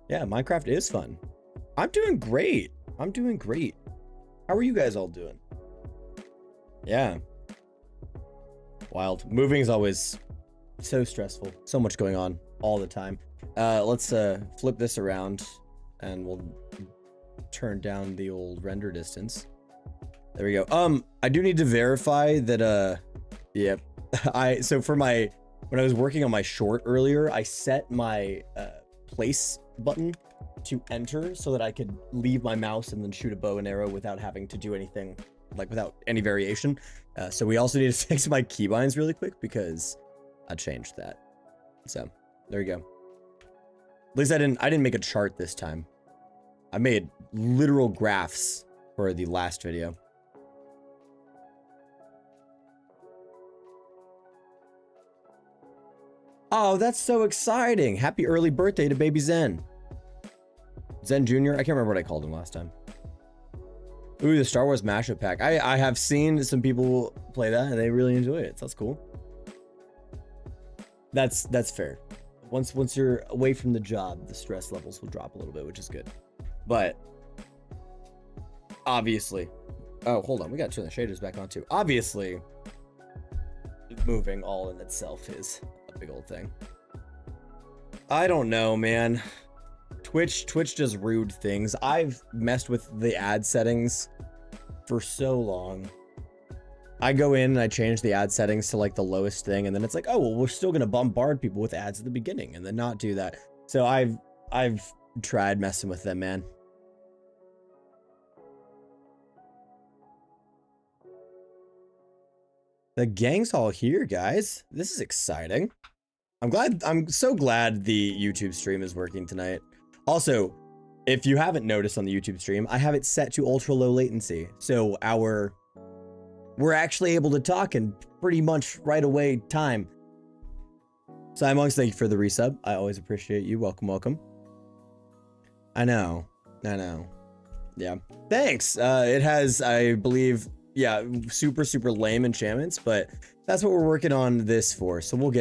Yeah, Minecraft is fun. I'm doing great. I'm doing great. How are you guys all doing? Yeah. Wild. Moving is always so stressful. So much going on all the time. Let's flip this around and we'll turn down the old render distance. There we go. I do need to verify that yep. So for my when I was working on my short earlier, I set my place button to enter so that I could leave my mouse and then shoot a bow and arrow without having to do anything, like without any variation. So we also need to fix my keybinds really quick because I changed that. So there you go. At least I didn't make a chart this time. I made literal graphs for the last video. Oh, that's so exciting. Happy early birthday to baby Zen. Zen Jr. I can't remember what I called him last time. Ooh, the Star Wars mashup pack. I have seen some people play that and they really enjoy it. So that's cool. That's fair. Once you're away from the job, the stress levels will drop a little bit, which is good. But obviously, oh, hold on. We got to turn the shaders back on too. Obviously, moving all in itself is a big old thing. I don't know, man. Twitch does rude things. I've messed with the ad settings for so long. I go in and I change the ad settings to like the lowest thing, and then it's like, oh, well, we're still gonna bombard people with ads at the beginning and then not do that. So I've tried messing with them, man. The gang's all here, guys. This is exciting. I'm so glad the YouTube stream is working tonight. Also, if you haven't noticed on the YouTube stream, I have it set to ultra low latency. So we're actually able to talk in pretty much right away time. So Monks, thank you for the resub. I always appreciate you. Welcome, welcome. I know. Yeah. Thanks. It has, I believe, yeah, super lame enchantments, but that's what we're working on this for. So we'll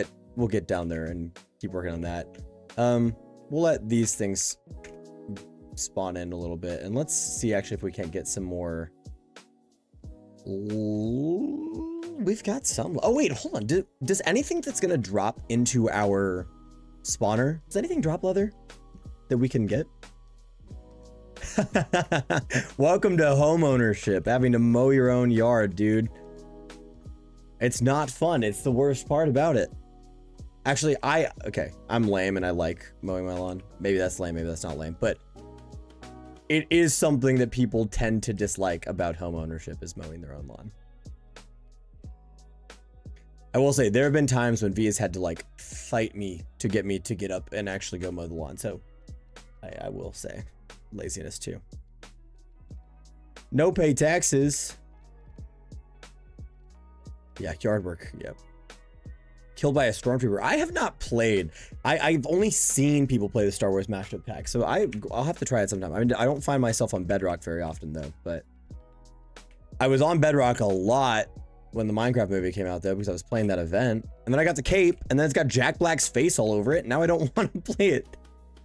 get down there and keep working on that. We'll let these things spawn in a little bit, and let's see actually if we can't get some more. We've got some. Oh wait, hold on. Does anything that's gonna drop into our spawner, does anything drop leather that we can get? Welcome to homeownership, having to mow your own yard, dude. It's not fun. It's the worst part about it. Actually, I'm lame and I like mowing my lawn. Maybe that's lame, maybe that's not lame, but it is something that people tend to dislike about home ownership, is mowing their own lawn. I will say there have been times when V has had to like fight me to get up and actually go mow the lawn. So I will say laziness too. No pay taxes. Yeah, yard work. Yep. Killed by a stormtrooper. I have not played. I've only seen people play the Star Wars mashup pack, so I'll have to try it sometime. I mean, I don't find myself on Bedrock very often though, but I was on Bedrock a lot when the Minecraft movie came out though, because I was playing that event, and then I got the cape, and then it's got Jack Black's face all over it. And now I don't want to play it.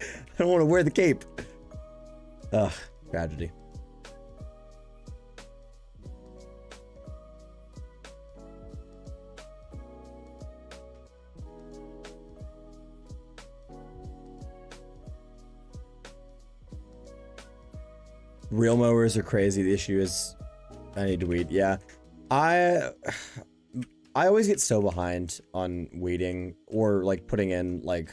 I don't want to wear the cape. Ugh, tragedy. Real mowers are crazy. The issue is I need to weed. Yeah. I always get so behind on weeding or like putting in like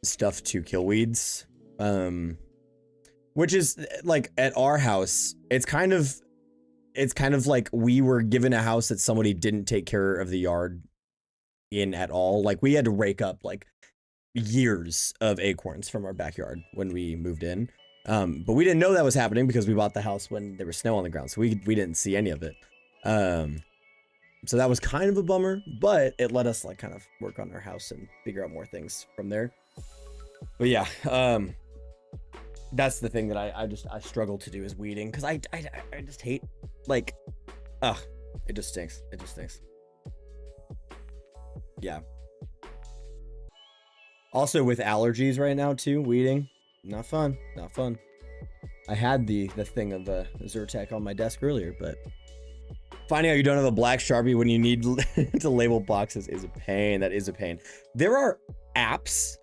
stuff to kill weeds. Which is like at our house, it's kind of like we were given a house that somebody didn't take care of the yard in at all. Like we had to rake up like years of acorns from our backyard when we moved in. But we didn't know that was happening because we bought the house when there was snow on the ground, so we didn't see any of it. So that was kind of a bummer, but it let us like kind of work on our house and figure out more things from there. But yeah, that's the thing that I struggle to do is weeding, because I just hate, like, it just stinks. It just stinks. Yeah. Also with allergies right now too, weeding, not fun, not fun. I had the thing of Zyrtec on my desk earlier, but finding out you don't have a black Sharpie when you need to label boxes is a pain. That is a pain. There are apps,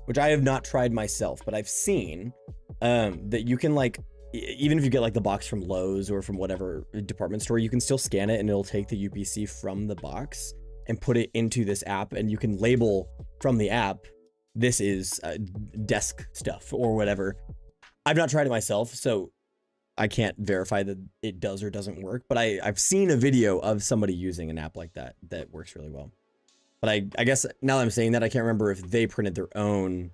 which I have not tried myself, but I've seen that you can like, even if you get like the box from Lowe's or from whatever department store, you can still scan it and it'll take the UPC from the box and put it into this app, and you can label from the app, this is desk stuff or whatever. I've not tried it myself, so I can't verify that it does or doesn't work, but I've seen a video of somebody using an app like that that works really well. But I guess now that I'm saying that, I can't remember if they printed their own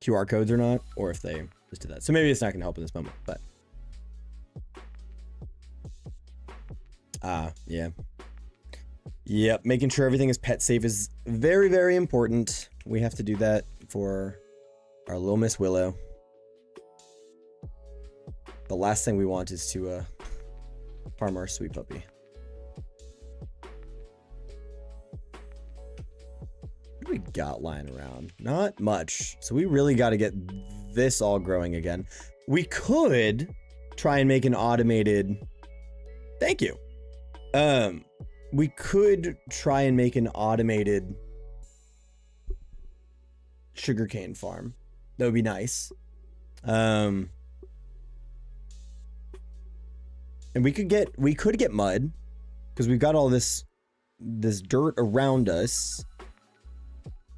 QR codes or not, or if they just did that. So maybe it's not gonna help in this moment, but yeah. Yep, making sure everything is pet safe is very, very important. We have to do that for our little Miss Willow. The last thing we want is to harm our sweet puppy. What do we got lying around? Not much. So we really got to get this all growing again. We could try and make an automated... Thank you. We could try and make an automated sugarcane farm. That would be nice. And we could get mud, because we've got all this dirt around us.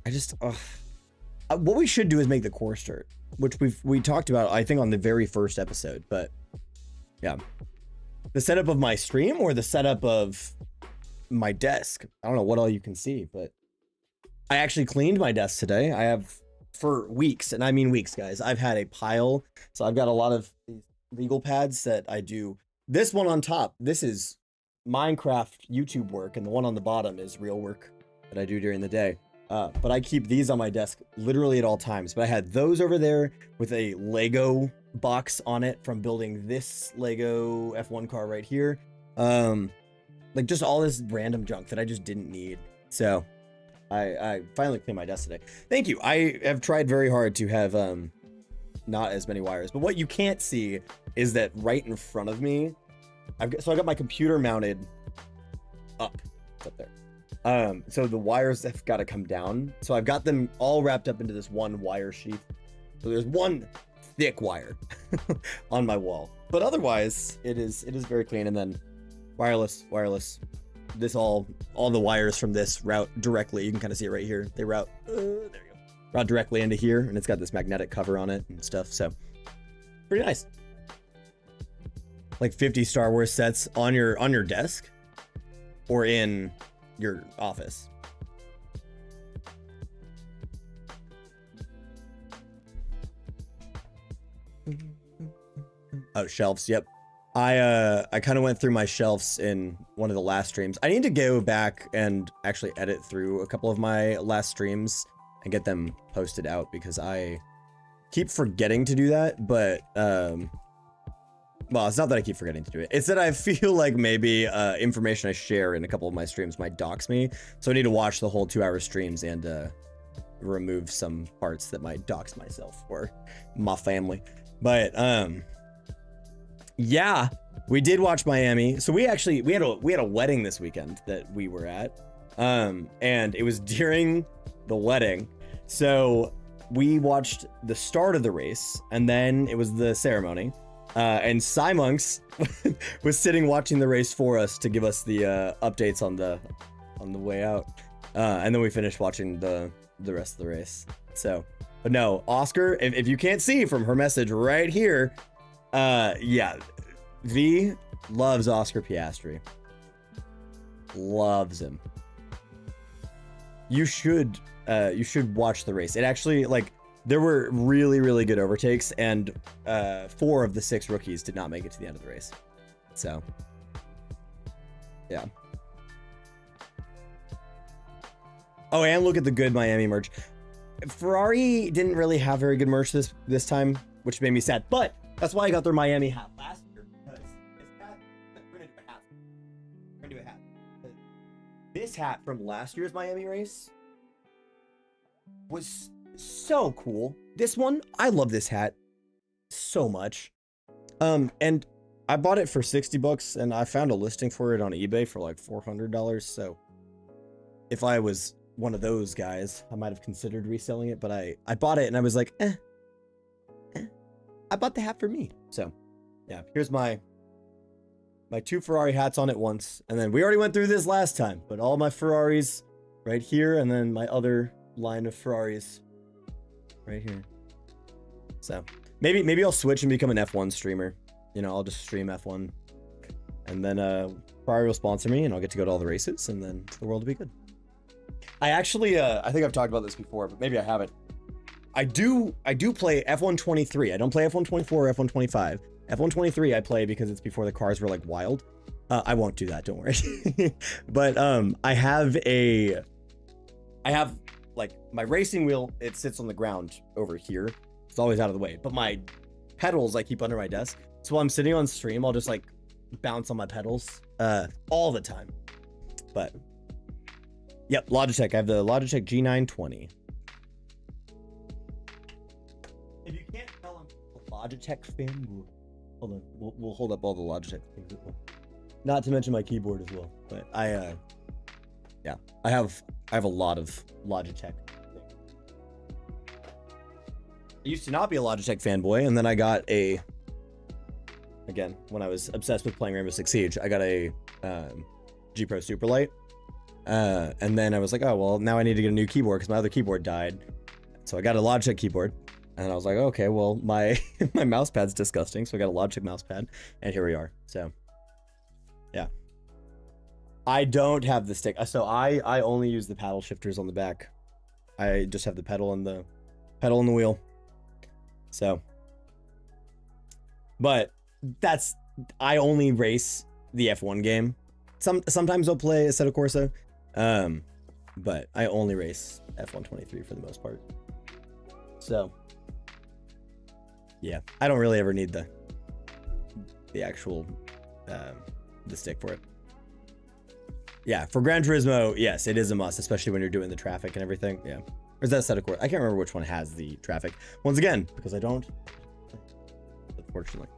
I just what we should do is make the coarse dirt, which we talked about, I think, on the very first episode. But yeah, the setup of my stream or the setup of my desk, I don't know what all you can see, but I actually cleaned my desk today. I have for weeks, and I mean weeks, guys. I've had a pile, so I've got a lot of these legal pads that I do. This one on top, this is Minecraft YouTube work, and the one on the bottom is real work that I do during the day. But I keep these on my desk literally at all times. But I had those over there with a Lego box on it from building this Lego F1 car right here. Like just all this random junk that I just didn't need. So I finally cleaned my desk today. Thank you. I have tried very hard to have not as many wires, but what you can't see is that right in front of me, I got my computer mounted up. It's up there. So the wires have got to come down. So I've got them all wrapped up into this one wire sheath. So there's one thick wire on my wall, but otherwise it is very clean. And then wireless. This all the wires from this route directly. You can kind of see it right here. They route. There you go. Route directly into here, and it's got this magnetic cover on it and stuff. So pretty nice. Like 50 Star Wars sets on your desk or in your office. Oh, shelves. Yep. I kind of went through my shelves in one of the last streams. I need to go back and actually edit through a couple of my last streams and get them posted out, because I keep forgetting to do that. But well, it's not that I keep forgetting to do it. It's that I feel like maybe information I share in a couple of my streams might dox me. So I need to watch the whole 2-hour streams and remove some parts that might dox myself or my family. But yeah, we did watch Miami. So we had a wedding this weekend that we were at, and it was during the wedding. So we watched the start of the race, and then it was the ceremony. And Cymonks was sitting watching the race for us to give us the updates on the way out. And then we finished watching the rest of the race. So, but no, Oscar, if you can't see from her message right here, yeah, V loves Oscar Piastri. Loves him. You should watch the race. It actually, like, there were really, really good overtakes, and 4 of the 6 rookies did not make it to the end of the race. So, yeah. Oh, and look at the good Miami merch. Ferrari didn't really have very good merch this time, which made me sad. But that's why I got their Miami hat last year, because this hat, we're gonna do a hat. We're gonna do a hat. This hat from last year's Miami race was so cool. This one, I love this hat so much. And I bought it for 60 bucks and I found a listing for it on eBay for like $400. So if I was one of those guys, I might have considered reselling it, but I bought it and I was like, I bought the hat for me. So yeah, here's my 2 Ferrari hats on at once. And then we already went through this last time, but all my Ferraris right here. And then my other line of Ferraris right here. So maybe I'll switch and become an F1 streamer. You know, I'll just stream F1 and then Ferrari will sponsor me and I'll get to go to all the races and then the world will be good. I actually, I think I've talked about this before, but maybe I haven't. I do play F1 23. I don't play F1 24 or F1 25. F1 23 I play because it's before the cars were like wild. I won't do that, don't worry. But I have like my racing wheel, it sits on the ground over here. It's always out of the way, but my pedals I keep under my desk. So while I'm sitting on stream, I'll just like bounce on my pedals all the time. But yep, Logitech. I have the Logitech G920. If you can't tell I'm a Logitech fan, hold on, we'll hold up all the Logitech things as well. Not to mention my keyboard as well. But yeah, I have a lot of Logitech. I used to not be a Logitech fanboy, and then I got again, when I was obsessed with playing Rainbow Six Siege, I got a G Pro Superlight. And then I was like, oh, well, now I need to get a new keyboard because my other keyboard died. So I got a Logitech keyboard. And I was like, okay, well, my mouse pad's disgusting. So I got a Logitech mouse pad. And here we are. So, yeah. I don't have the stick. So I only use the paddle shifters on the back. I just have the pedal and the wheel. So. But I only race the F1 game. Sometimes I'll play Assetto Corsa. But I only race F1 23 for the most part. So yeah, I don't really ever need the actual the stick for it. Yeah, for Gran Turismo, yes, it is a must, especially when you're doing the traffic and everything. Yeah. Or is that Assetto Corsa? I can't remember which one has the traffic. Once again, because I don't, unfortunately.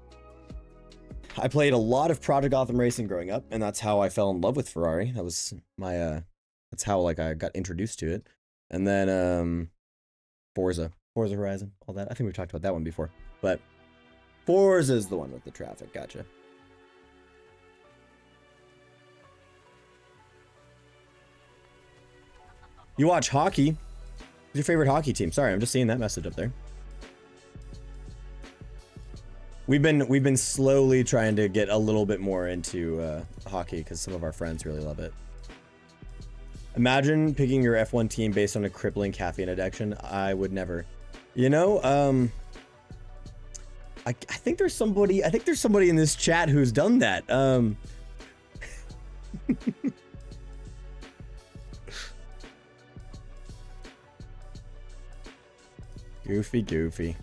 I played a lot of Project Gotham Racing growing up, and that's how I fell in love with Ferrari. That was my that's how like I got introduced to it. And then Forza Horizon, all that. I think we've talked about that one before. But Forza is the one with the traffic. Gotcha. You watch hockey? Who's your favorite hockey team? Sorry, I'm just seeing that message up there. We've been slowly trying to get a little bit more into hockey because some of our friends really love it. Imagine picking your F1 team based on a crippling caffeine addiction. I would never. You know, I think there's somebody in this chat who's done that. Goofy.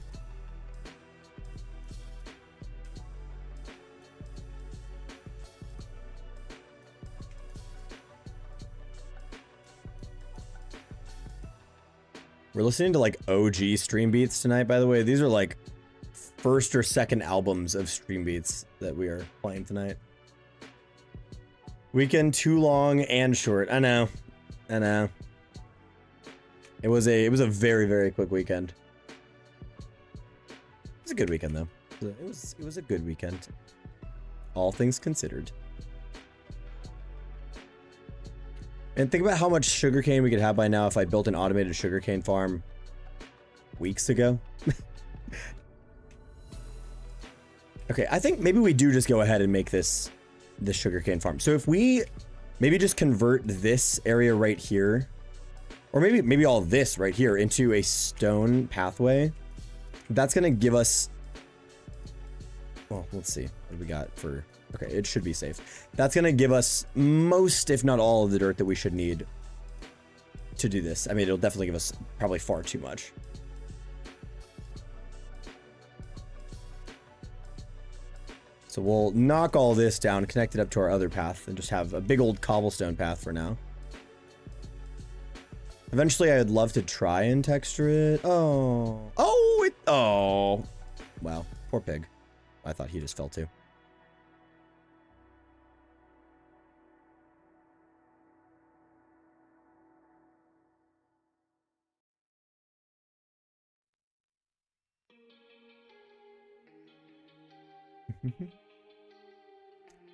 We're listening to like OG Streambeats tonight, by the way. These are like first or second albums of Streambeats that we are playing tonight. Weekend too long and short. I know. It was a very, very quick weekend. It was a good weekend though. It was a good weekend. All things considered. And think about how much sugarcane we could have by now if I built an automated sugarcane farm weeks ago. Okay, I think maybe we do just go ahead and make this sugarcane farm. So if we maybe just convert this area right here, or maybe all this right here into a stone pathway, that's gonna give us, well, let's see what we got for. Okay, it should be safe. That's gonna give us most, if not all, of the dirt that we should need to do this. I mean, it'll definitely give us probably far too much. So we'll knock all this down, connect it up to our other path, and just have a big old cobblestone path for now. Eventually, I'd love to try and texture it. Oh. Oh. Wow. Poor pig. I thought he just fell too.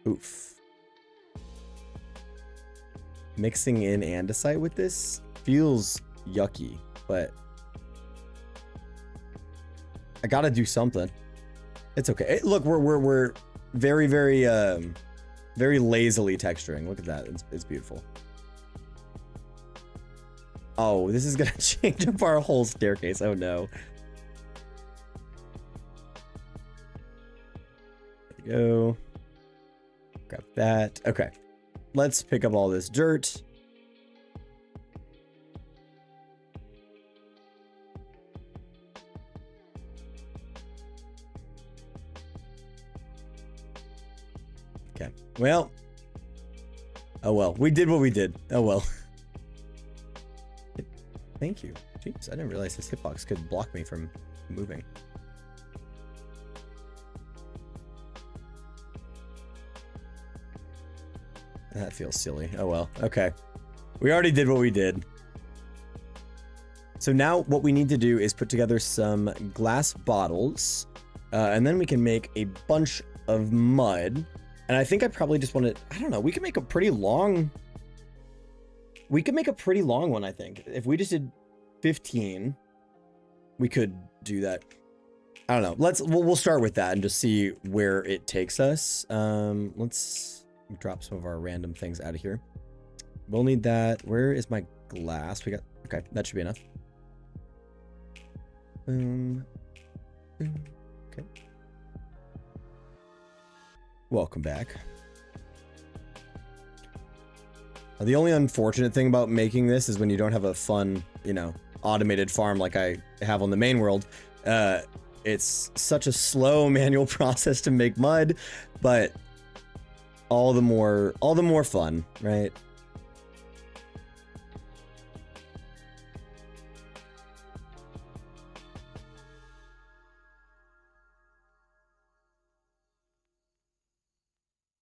Oof. Mixing in andesite with this feels yucky, but I gotta do something. It's okay. Look, we're very, very, very lazily texturing. Look at that. It's beautiful. Oh, this is gonna change up our whole staircase. Oh no. There we go. Grab that. Okay. Let's pick up all this dirt. Okay. Well. Oh well. We did what we did. Oh well. Thank you. Jeez, I didn't realize this hitbox could block me from moving. That feels silly. Oh well. Okay. We already did what we did. So now what we need to do is put together some glass bottles. And then we can make a bunch of mud. And I think I probably just want to... I don't know. We can make a pretty long... We could make a pretty long one, I think. If we just did 15, we could do that. I don't know. We'll start with that and just see where it takes us. Let's... drop some of our random things out of here. We'll need that. Where is my glass? We got... Okay, that should be enough. Boom. Boom. Okay. Welcome back. Now, the only unfortunate thing about making this is when you don't have a fun, you know, automated farm like I have on the main world. It's such a slow manual process to make mud, but all the more fun, right?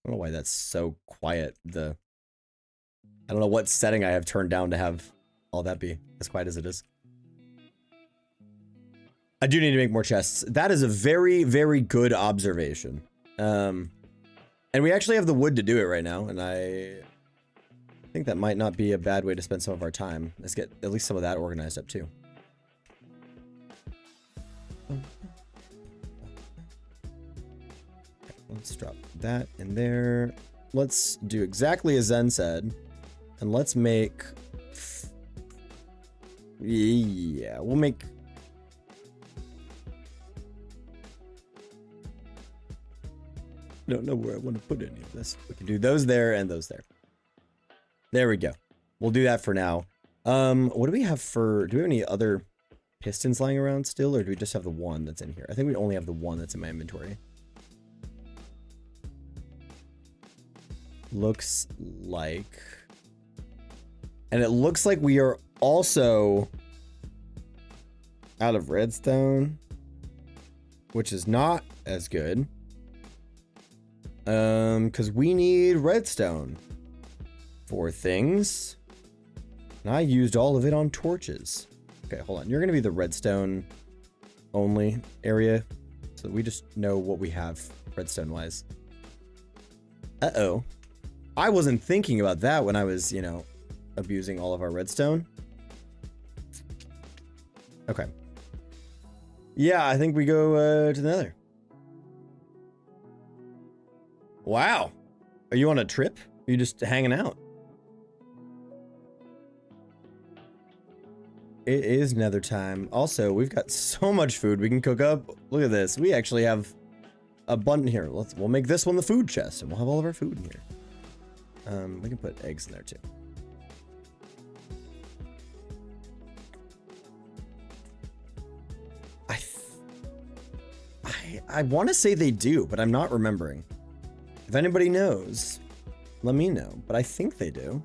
I don't know why that's so quiet. I don't know what setting I have turned down to have all that be as quiet as it is. I do need to make more chests. That is a very, very good observation. And we actually have the wood to do it right now, and I think that might not be a bad way to spend some of our time. Let's get at least some of that organized up too. Let's drop that in there. Let's do exactly as Zen said, and let's make... Yeah, we'll make... Don't know where I want to put any of this. We can do those there and those there. There we go. We'll do that for now. What do we have for... Do we have any other pistons lying around still, or do we just have the one that's in here? I think we only have the one that's in my inventory. Looks like... And it looks like we are also out of redstone, which is not as good. Because we need redstone for things. And I used all of it on torches. Okay, hold on. You're going to be the redstone only area, so that we just know what we have redstone-wise. Uh-oh. I wasn't thinking about that when I was, you know, abusing all of our redstone. Okay. Yeah, I think we go to the nether. Wow. Are you on a trip? Are you just hanging out? It is nether time. Also, we've got so much food we can cook up. Look at this. We actually have a bunch here. We'll make this one the food chest, and we'll have all of our food in here. We can put eggs in there too. I want to say they do, but I'm not remembering. If anybody knows, let me know. But I think they do.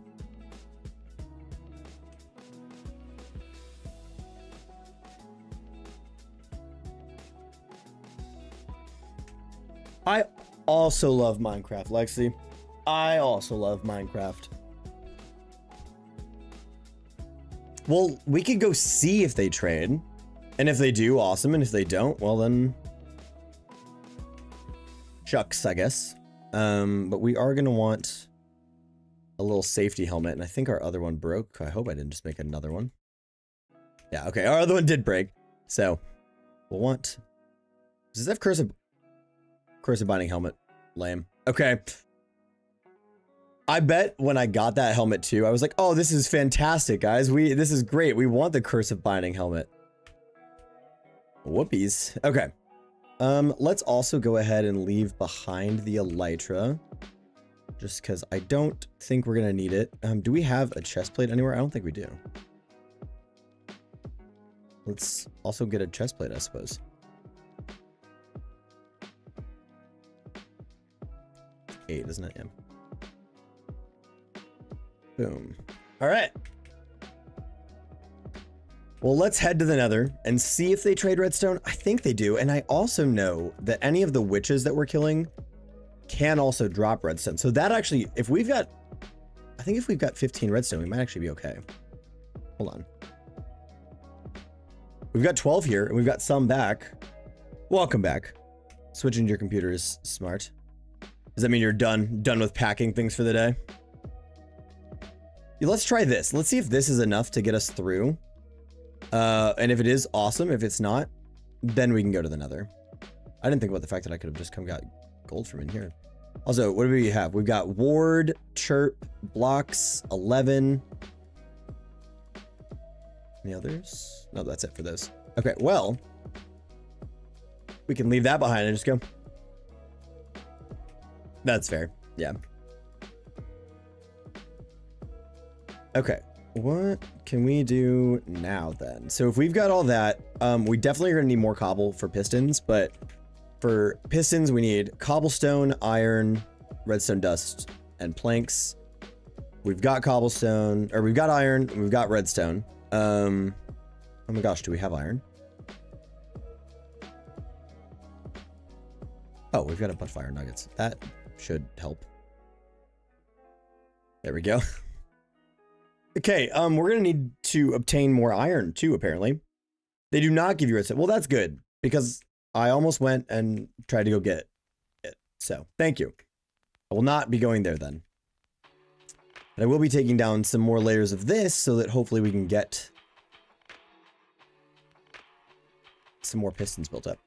I also love Minecraft, Lexi. I also love Minecraft. Well, we could go see if they trade. And if they do, awesome. And if they don't, well then... shucks, I guess. But we are going to want a little safety helmet. And I think our other one broke. I hope I didn't just make another one. Yeah, okay. Our other one did break. So, we'll want... does this have cursive binding helmet? Lame. Okay. I bet when I got that helmet too, I was like, oh, this is fantastic, guys. This is great. We want the cursive binding helmet. Whoopies. Okay. Let's also go ahead and leave behind the elytra. Just because I don't think we're going to need it. Do we have a chest plate anywhere? I don't think we do. Let's also get a chest plate, I suppose. Eight, isn't it? Yeah. Boom. All right. Well, let's head to the Nether and see if they trade redstone. I think they do. And I also know that any of the witches that we're killing can also drop redstone. So that actually, if we've got, I think if we've got 15 redstone, we might actually be okay. Hold on. We've got 12 here and we've got some back. Welcome back. Switching to your computer is smart. Does that mean you're done with packing things for the day? Yeah, let's try this. Let's see if this is enough to get us through. And if it is, awesome. If it's not, then we can go to the Nether. I didn't think about the fact that I could have just got gold from in here. Also, what do we have? We've got ward, chirp, blocks, 11. Any others? No, that's it for those. Okay, well, we can leave that behind and just go. That's fair. Yeah. Okay. What can we do now then? So if we've got all that, we definitely are going to need more cobble for pistons, but for pistons, we need cobblestone, iron, redstone dust, and planks. We've got cobblestone, or we've got iron, we've got redstone. Oh my gosh, do we have iron? Oh, we've got a bunch of iron nuggets. That should help. There we go. Okay, we're gonna need to obtain more iron too, apparently. They do not give you redstone. Well, that's good, because I almost went and tried to go get it. So, thank you. I will not be going there then. But I will be taking down some more layers of this so that hopefully we can get some more pistons built up.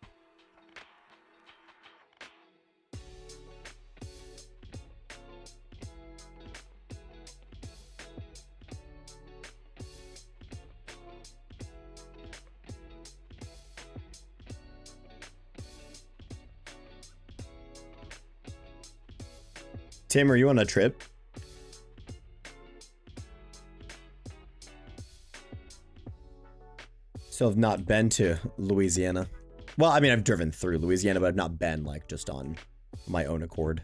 Tim, are you on a trip? So I've not been to Louisiana. Well, I mean, I've driven through Louisiana, but I've not been like just on my own accord.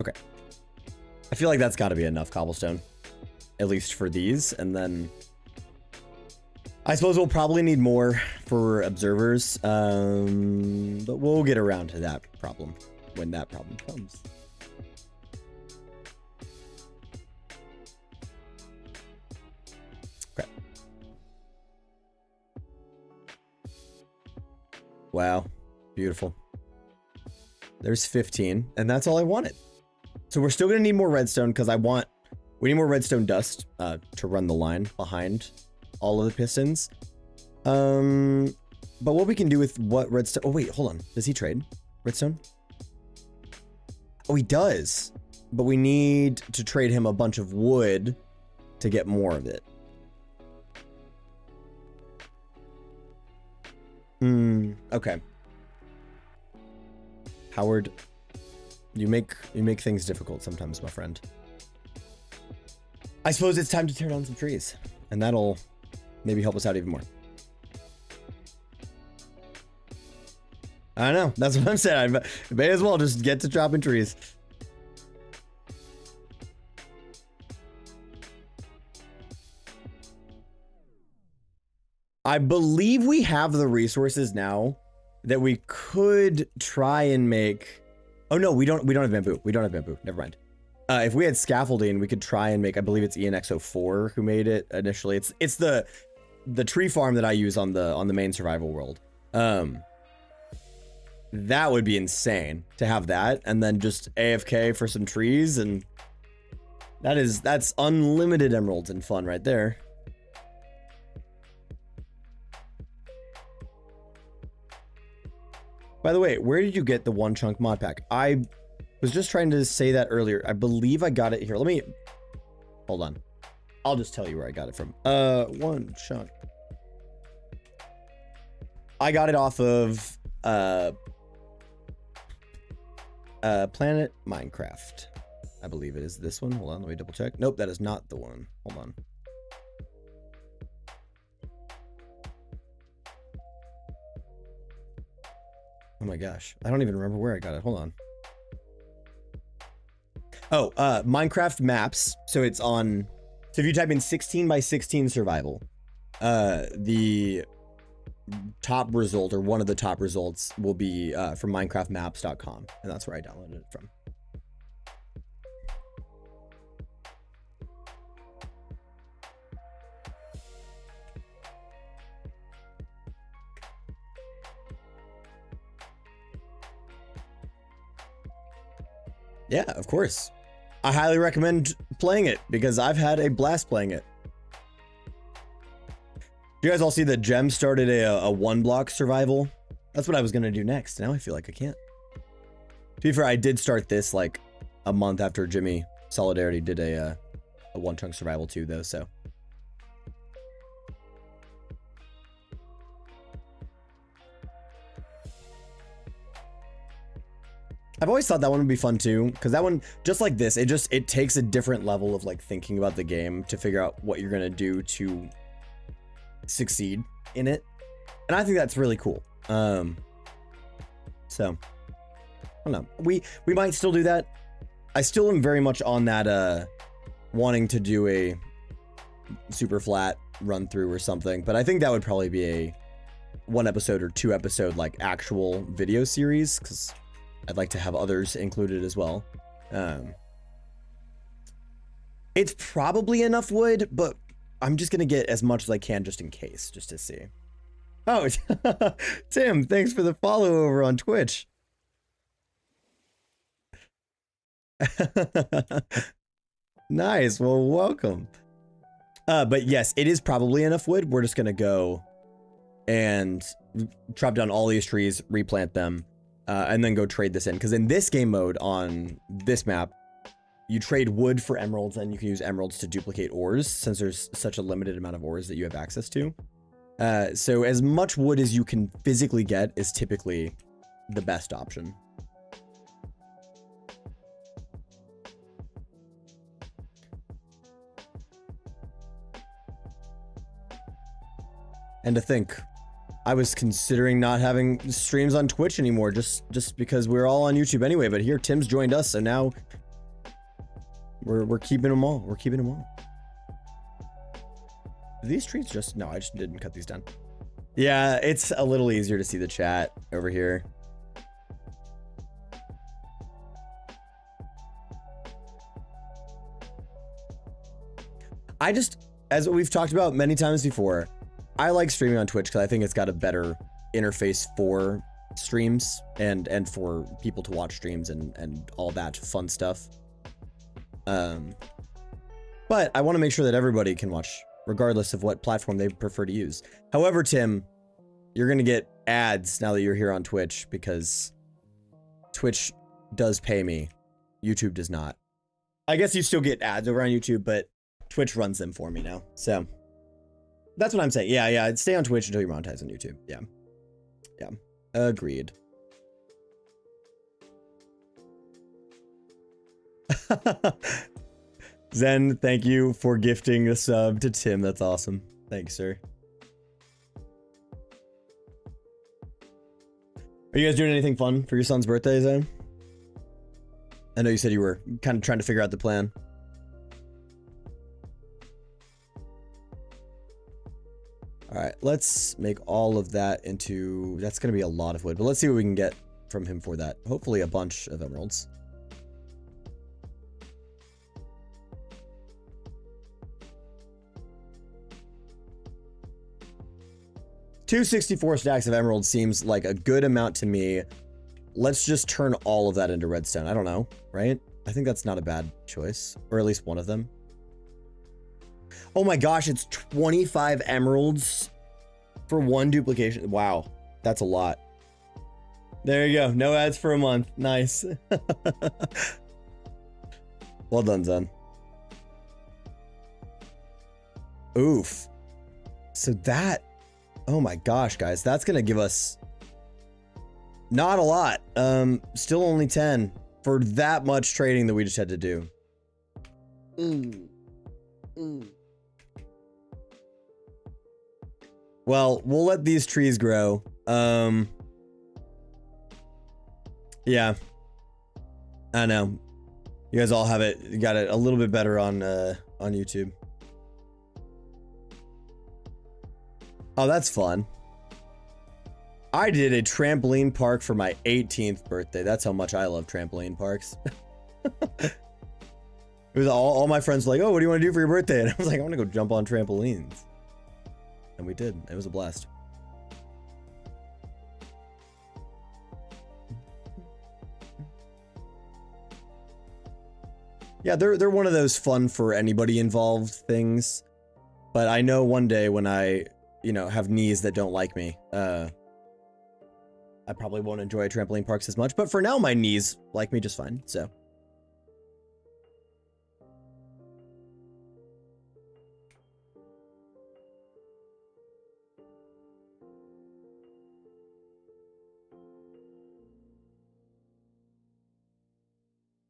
Okay. I feel like that's got to be enough cobblestone, at least for these. And then I suppose we'll probably need more for observers, but we'll get around to that problem when that problem comes. Okay. Wow. Beautiful. There's 15, and that's all I wanted. So we're still gonna need more redstone because we need more redstone dust to run the line behind all of the pistons. But what we can do with what redstone? Oh wait, hold on. Does he trade redstone? Oh, he does. But we need to trade him a bunch of wood to get more of it. Okay. Howard. You make things difficult sometimes, my friend. I suppose it's time to tear down some trees, and that'll maybe help us out even more. I know, that's what I'm saying. I may as well just get to chopping trees. I believe we have the resources now that we could try and make. Oh no, we don't have bamboo. We don't have bamboo. Never mind. If we had scaffolding, we could try and make. I believe it's ENX04 who made it initially. It's the tree farm that I use on the main survival world. That would be insane to have that, and then just AFK for some trees, and that's unlimited emeralds and fun right there. By the way, where did you get the one chunk mod pack? I was just trying to say that earlier. I believe I got it here. Let me hold on. I'll just tell you where I got it from. One chunk. I got it off of Planet Minecraft. I believe it is this one. Hold on, let me double check. Nope, that is not the one. Hold on. Oh my gosh, I don't even remember where I got it. Hold on. Oh, Minecraft maps. So it's on. So if you type in 16 by 16 survival, the top result, or one of the top results, will be from minecraftmaps.com, and that's where I downloaded it from. Yeah, of course. I highly recommend playing it because I've had a blast playing it. You guys all see that Gem started a one block survival? That's what I was gonna do next. Now I feel like I can't. To be fair, I did start this like a month after Jimmy Solidarity did a one chunk survival too, though. So I've always thought that one would be fun too, because that one, just like this, it takes a different level of like thinking about the game to figure out what you're gonna do to succeed in it, and I think that's really cool. So I don't know, we might still do that. I still am very much on that wanting to do a super flat run through or something, but I think that would probably be a 1 episode or 2 episode like actual video series, because I'd like to have others included as well. It's probably enough wood, but I'm just gonna get as much as I can just in case, just to see. Oh, Tim, thanks for the follow over on Twitch. Nice, well, welcome. But yes, it is probably enough wood. We're just gonna go and chop down all these trees, replant them, and then go trade this in, because in this game mode on this map, you trade wood for emeralds, and you can use emeralds to duplicate ores, since there's such a limited amount of ores that you have access to. So as much wood as you can physically get is typically the best option. And to think, I was considering not having streams on Twitch anymore, just because we're all on YouTube anyway. But here, Tim's joined us, so now we're keeping them all. We're keeping them all. These trees just no, I just didn't cut these down. Yeah, it's a little easier to see the chat over here. I just, as we've talked about many times before, I like streaming on Twitch because I think it's got a better interface for streams and for people to watch streams and all that fun stuff. But I want to make sure that everybody can watch regardless of what platform they prefer to use. However, Tim, you're going to get ads now that you're here on Twitch, because Twitch does pay me. YouTube does not. I guess you still get ads over on YouTube, but Twitch runs them for me now. So that's what I'm saying. Yeah. Stay on Twitch until you're monetized on YouTube. Yeah. Agreed. Zen, thank you for gifting a sub to Tim. That's awesome. Thanks, sir. Are you guys doing anything fun for your son's birthday, Zen? I know you said you were kind of trying to figure out the plan. All right, let's make all of that into... That's going to be a lot of wood, but let's see what we can get from him for that. Hopefully a bunch of emeralds. 264 stacks of emeralds seems like a good amount to me. Let's just turn all of that into redstone. I don't know, right? I think that's not a bad choice, or at least one of them. Oh my gosh, it's 25 emeralds for one duplication. Wow, that's a lot. There you go. No ads for a month. Nice. Well done, Zen. Oof. So that... Oh my gosh, guys. That's going to give us... Not a lot. Still only 10 for that much trading that we just had to do. Well, we'll let these trees grow. Yeah. I know. You guys all have it. You got it a little bit better on YouTube. Oh, that's fun. I did a trampoline park for my 18th birthday. That's how much I love trampoline parks. It was all my friends were like, oh, what do you want to do for your birthday? And I was like, I want to go jump on trampolines. And we did. It was a blast. Yeah, they're one of those fun for anybody involved things. But I know one day when I, you know, have knees that don't like me, I probably won't enjoy trampoline parks as much. But for now, my knees like me just fine, so.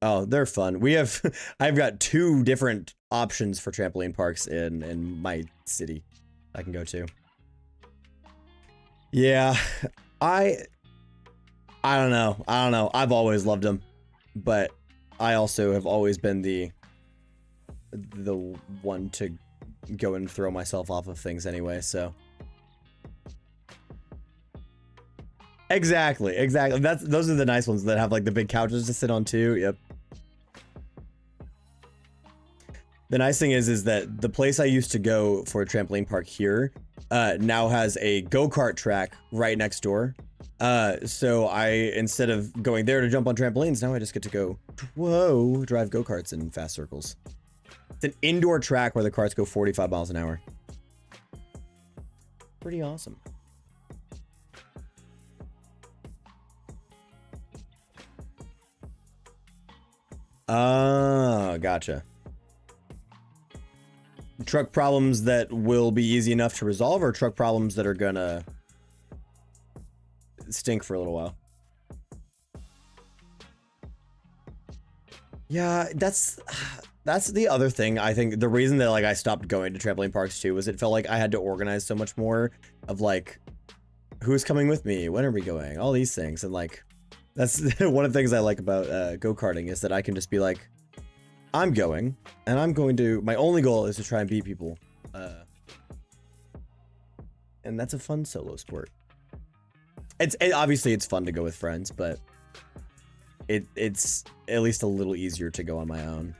Oh, they're fun. We have, I've got 2 different options for trampoline parks in my city I can go to. Yeah, I don't know. I've always loved them, but I also have always been the one to go and throw myself off of things anyway, so. Exactly. Those are the nice ones that have like the big couches to sit on too. Yep. The nice thing is that the place I used to go for a trampoline park here now has a go-kart track right next door. So instead of going there to jump on trampolines, now I just get to go, whoa, drive go-karts in fast circles. It's an indoor track where the carts go 45 miles an hour. Pretty awesome. Ah, gotcha. Truck problems that will be easy enough to resolve, or truck problems that are gonna stink for a little while? Yeah, that's the other thing. I think the reason that like I stopped going to trampoline parks too was it felt like I had to organize so much more of like who's coming with me, when are we going, all these things, and like that's one of the things I like about go-karting is that I can just be like, I'm going, and I'm going to, my only goal is to try and beat people. And that's a fun solo sport. Obviously it's fun to go with friends, but it's at least a little easier to go on my own.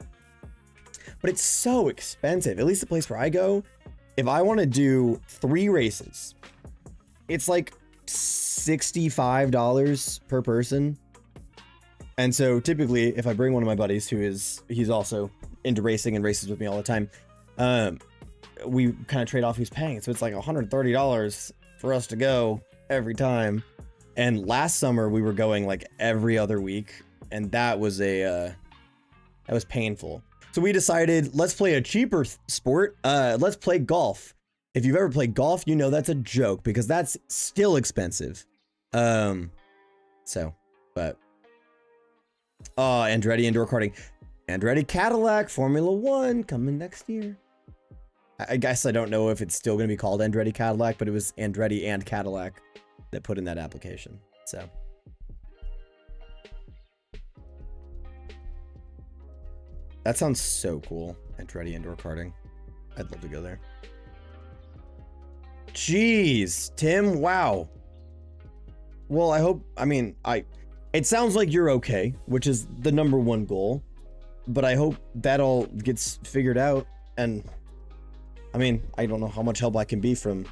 But it's so expensive, at least the place where I go. If I want to do 3 races, it's like $65 per person. And so typically if I bring one of my buddies he's also into racing and races with me all the time, we kind of trade off who's paying. So it's like $130 for us to go every time. And last summer we were going like every other week, and that was painful. So we decided, let's play a cheaper sport. Let's play golf. If you've ever played golf, you know that's a joke because that's still expensive. But Andretti indoor karting. Andretti Cadillac Formula 1 coming next year. I guess I don't know if it's still going to be called Andretti Cadillac, but it was Andretti and Cadillac that put in that application. So that sounds so cool. Andretti indoor karting. I'd love to go there. Jeez, Tim, wow. Well, I hope, I mean, it sounds like you're okay, which is the #1 goal, but I hope that all gets figured out. And I mean, I don't know how much help I can be from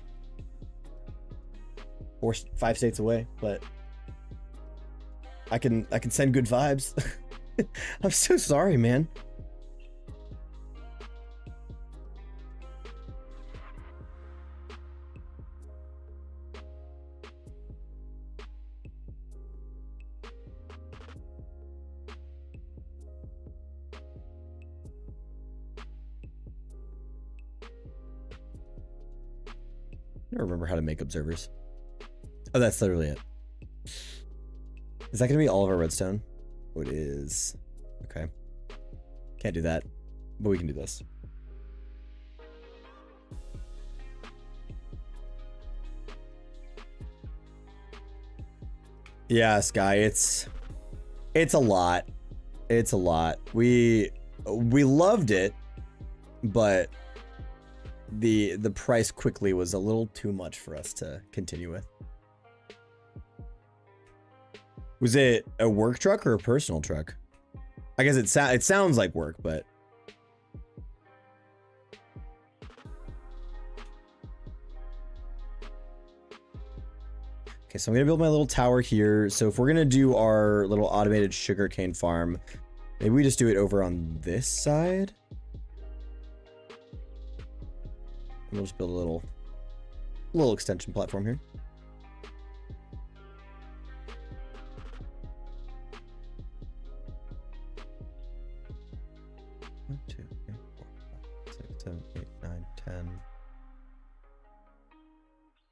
5 states away, but I can send good vibes. I'm so sorry, man. I don't remember how to make observers. Oh, that's literally it. Is that gonna be all of our redstone? Oh, it is. Okay. Can't do that, but we can do this. Yeah, Sky, it's a lot. It's a lot. We loved it, but the price quickly was a little too much for us to continue with. Was it a work truck or a personal truck? I guess it sounds like work, but okay, so I'm gonna build my little tower here. So if we're gonna do our little automated sugarcane farm, maybe we just do it over on this side. We'll just build a little extension platform here. One, 2, 3, 4, 5, 6, 7, 8, 9, 10,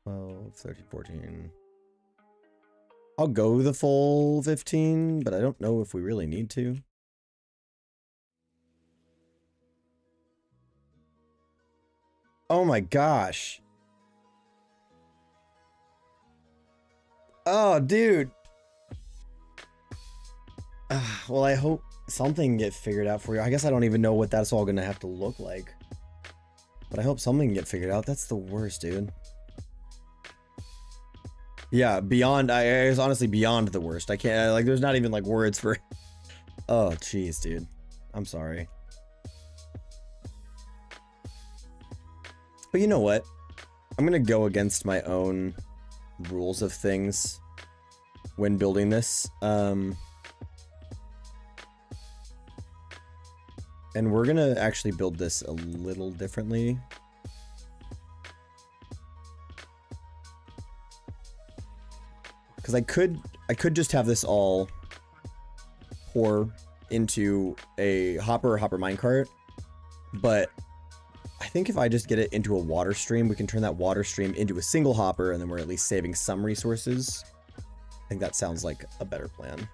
12, 13, 14. I'll go the full 15, but I don't know if we really need to. Oh my gosh. Oh, dude. Well, I hope something can get figured out for you. I guess I don't even know what that's all gonna have to look like. But I hope something can get figured out. That's the worst, dude. Yeah, beyond, it's honestly beyond the worst. I can't, like, there's not even, like, words for... Oh, jeez, dude. I'm sorry. But you know what? I'm gonna go against my own rules of things when building this. And we're gonna actually build this a little differently. Because I could just have this all pour into a hopper minecart, but I think if I just get it into a water stream, we can turn that water stream into a single hopper, and then we're at least saving some resources. I think that sounds like a better plan.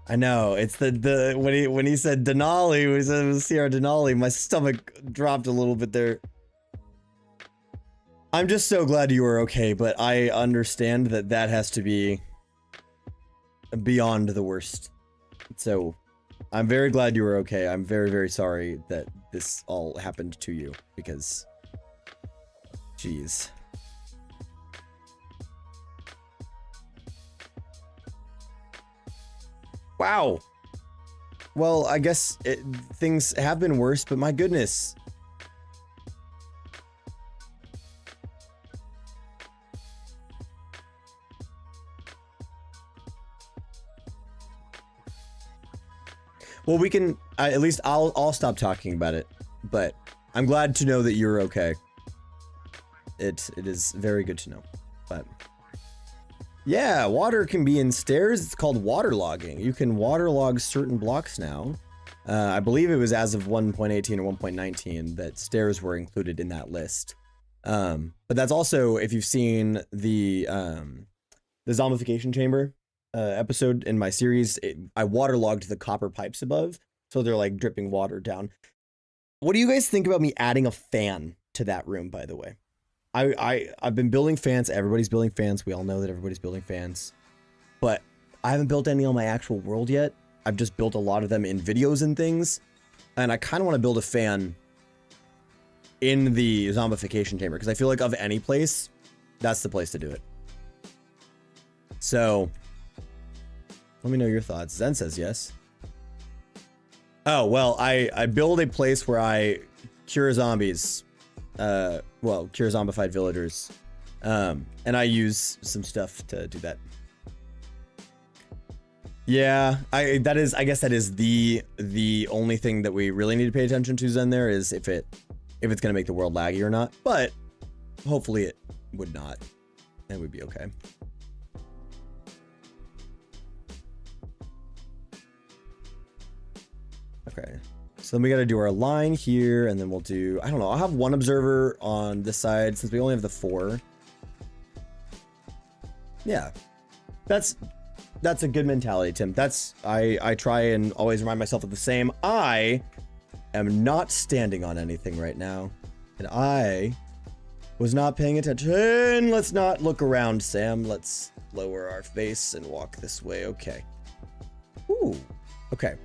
I know, it's when he said Denali, when he said it was Sierra Denali, my stomach dropped a little bit there. I'm just so glad you were okay, but I understand that that has to be beyond the worst. So I'm very glad you were okay. I'm very, very sorry that this all happened to you, because jeez. Wow. Well, I guess things have been worse, but my goodness. Well, we can, at least I'll stop talking about it, but I'm glad to know that you're okay. It is very good to know, but yeah, water can be in stairs. It's called waterlogging. You can waterlog certain blocks now. I believe it was as of 1.18 or 1.19 that stairs were included in that list. But that's also, if you've seen the zombification chamber episode in my series, I waterlogged the copper pipes above, so they're like dripping water down. What do you guys think about me adding a fan to that room, by the way? I've been building fans. Everybody's building fans. We all know that everybody's building fans. But I haven't built any on my actual world yet. I've just built a lot of them in videos and things. And I kind of want to build a fan in the zombification chamber, because I feel like of any place, that's the place to do it. So, let me know your thoughts. Zen says yes. Oh, well, I build a place where I cure zombies. Well, cure zombified villagers. And I use some stuff to do that. Yeah, I guess that is the only thing that we really need to pay attention to, Zen, there, is if it's gonna make the world laggy or not. But hopefully it would not. And we'd be okay. Okay, so then we got to do our line here, and then we'll do, I don't know, I'll have one observer on this side since we only have the 4. Yeah, that's a good mentality, Tim. I try and always remind myself of the same. I am not standing on anything right now, and I was not paying attention. Let's not look around, Sam. Let's lower our face and walk this way. Okay. Ooh. Okay.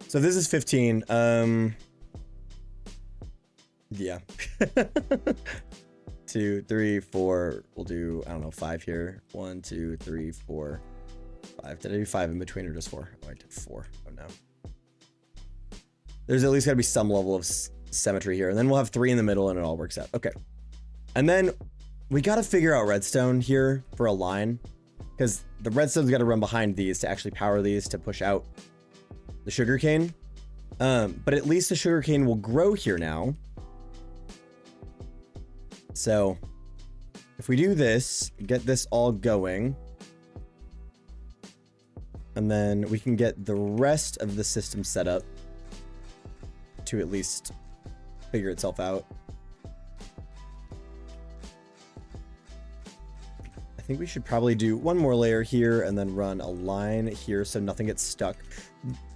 So this is 15. Yeah. 2, 3, 4. We'll do, I don't know, 5 here. 1, 2, 3, 4, 5. Did I do 5 in between or just 4? Oh, I did 4. Oh no. There's at least got to be some level of symmetry here, and then we'll have 3 in the middle, and it all works out. Okay. And then we got to figure out redstone here for a line, because the redstone's got to run behind these to actually power these to push out the sugarcane. But at least the sugarcane will grow here now. So if we do this, get this all going, and then we can get the rest of the system set up to at least figure itself out. I think we should probably do one more layer here and then run a line here so nothing gets stuck.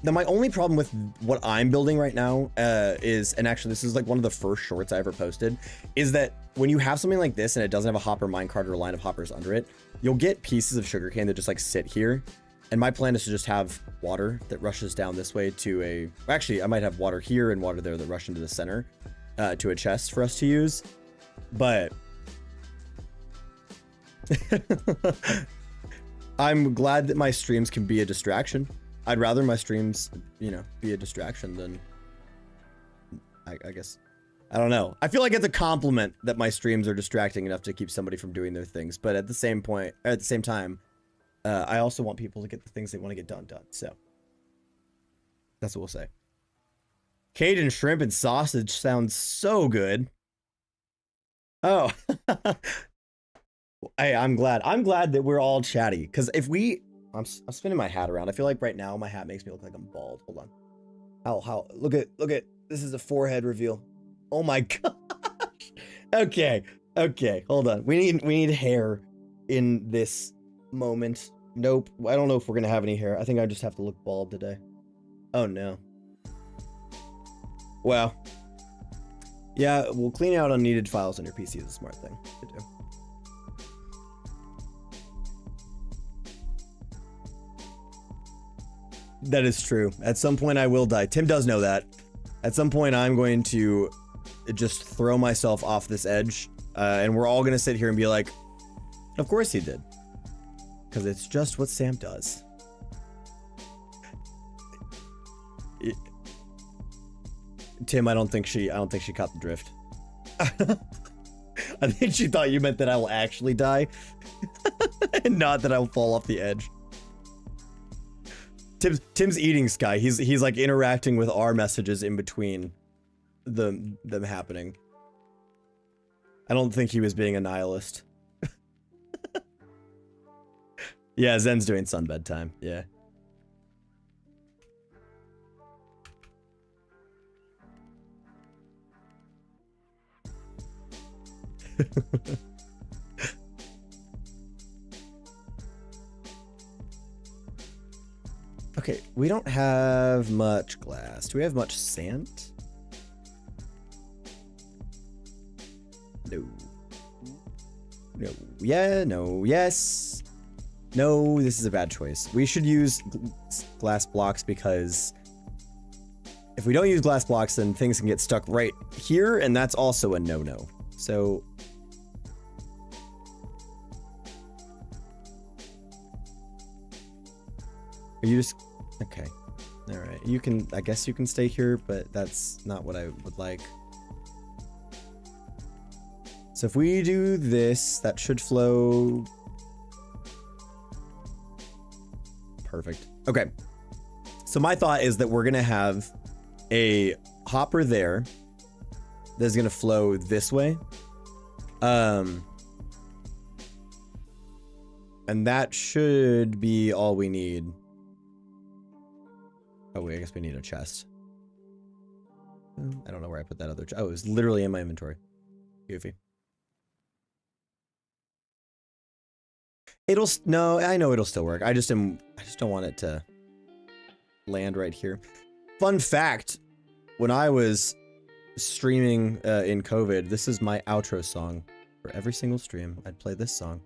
Now, my only problem with what I'm building right now is, and actually this is like one of the first shorts I ever posted, is that when you have something like this and it doesn't have a hopper minecart or a line of hoppers under it, you'll get pieces of sugarcane that just like sit here. And my plan is to just have water that rushes down this way to a, actually I might have water here and water there that rush into the center to a chest for us to use. But I'm glad that my streams can be a distraction. I'd rather my streams, you know, be a distraction than, I guess, I don't know. I feel like it's a compliment that my streams are distracting enough to keep somebody from doing their things. But at the same point, at the same time, I also want people to get the things they want to get done. So that's what we'll say. Cajun shrimp and sausage sounds so good. Oh, hey, I'm glad that we're all chatty, because if we, I'm spinning my hat around. I feel like right now my hat makes me look like I'm bald. Hold on. How look at this is a forehead reveal. Oh my gosh. Okay, hold on. We need hair in this moment. Nope. I don't know if we're gonna have any hair. I think I just have to look bald today. Oh no. Well, yeah, well, cleaning out unneeded files on your PC is a smart thing to do. That is true. At some point I will die. Tim does know that. At some point I'm going to just throw myself off this edge, and we're all gonna sit here and be like, of course he did. Because it's just what Sam does. Tim, I don't think she caught the drift. I think she thought you meant that I will actually die. And not that I will fall off the edge. Tim's eating Sky. He's like interacting with our messages in between them happening. I don't think he was being a nihilist. Yeah, Zen's doing sunbed time. Yeah. Okay, we don't have much glass. Do we have much sand? No. No. Yeah, no, yes. No, this is a bad choice. We should use glass blocks because if we don't use glass blocks, then things can get stuck right here, and that's also a no-no. So... Are you just... Okay. Alright. You can... I guess you can stay here, but that's not what I would like. So if we do this, that should flow... Perfect. Okay. So my thought is that we're going to have a hopper there that's going to flow this way. And that should be all we need. Oh, wait, I guess we need a chest. I don't know where I put that other chest. Oh, it was literally in my inventory. Goofy. It'll... No, I know it'll still work. I just don't want it to land right here. Fun fact, when I was streaming in COVID, this is my outro song. For every single stream, I'd play this song.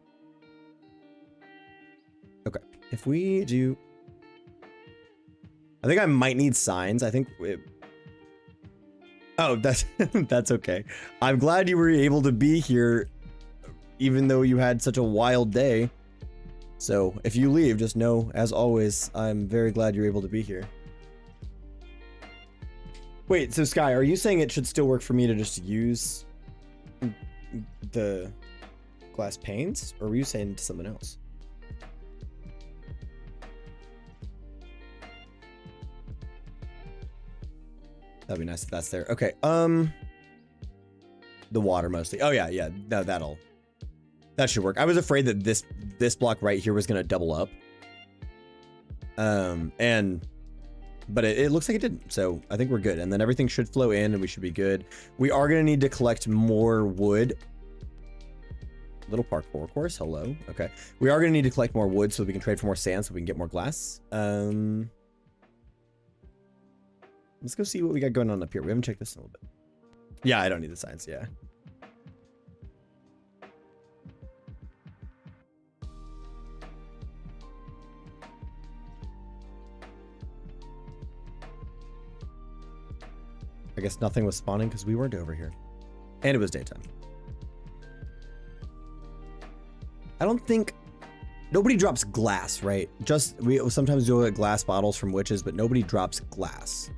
Okay, if we do... I think I might need signs. I think... Oh, that's, that's okay. I'm glad you were able to be here, even though you had such a wild day. So, if you leave, just know, as always, I'm very glad you're able to be here. Wait, so Sky, are you saying it should still work for me to just use the glass panes? Or were you saying to someone else? That'd be nice if that's there. Okay, the water mostly. Oh, yeah, no, that should work. I was afraid that this block right here was gonna double up. But it looks like it didn't, so I think we're good. And then everything should flow in and we should be good. We are gonna need to collect more wood. Little parkour course, hello, okay. We are gonna need to collect more wood so we can trade for more sand so we can get more glass. Let's go see what we got going on up here. We haven't checked this in a little bit. Yeah, I don't need the signs, yeah. I guess nothing was spawning because we weren't over here. And it was daytime. I don't think... Nobody drops glass, right? Just, we sometimes do get glass bottles from witches, but nobody drops glass.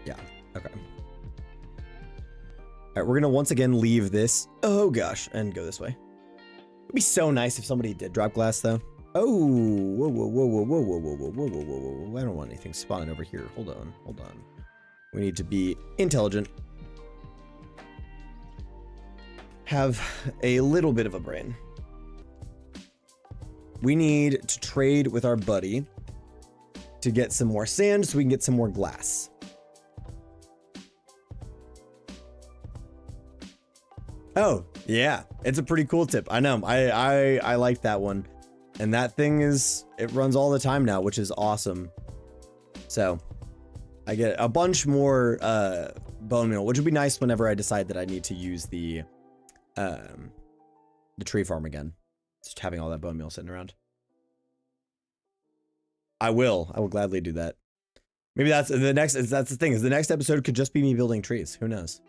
Yeah, okay. All right, we're gonna once again leave this. Oh gosh, and go this way. It'd be so nice if somebody did drop glass though. Oh, whoa, whoa, whoa, whoa, whoa, whoa, whoa, whoa, whoa, whoa, whoa, whoa. I don't want anything spawning over here. Hold on, hold on. We need to be intelligent. Have a little bit of a brain. We need to trade with our buddy to get some more sand so we can get some more glass. Oh, yeah, it's a pretty cool tip. I know, I like that one. And that thing is, it runs all the time now, which is awesome. So, I get a bunch more bone meal, which would be nice whenever I decide that I need to use the tree farm again. Just having all that bone meal sitting around. I will gladly do that. Maybe that's the next, that's the thing, is the next episode could just be me building trees. Who knows?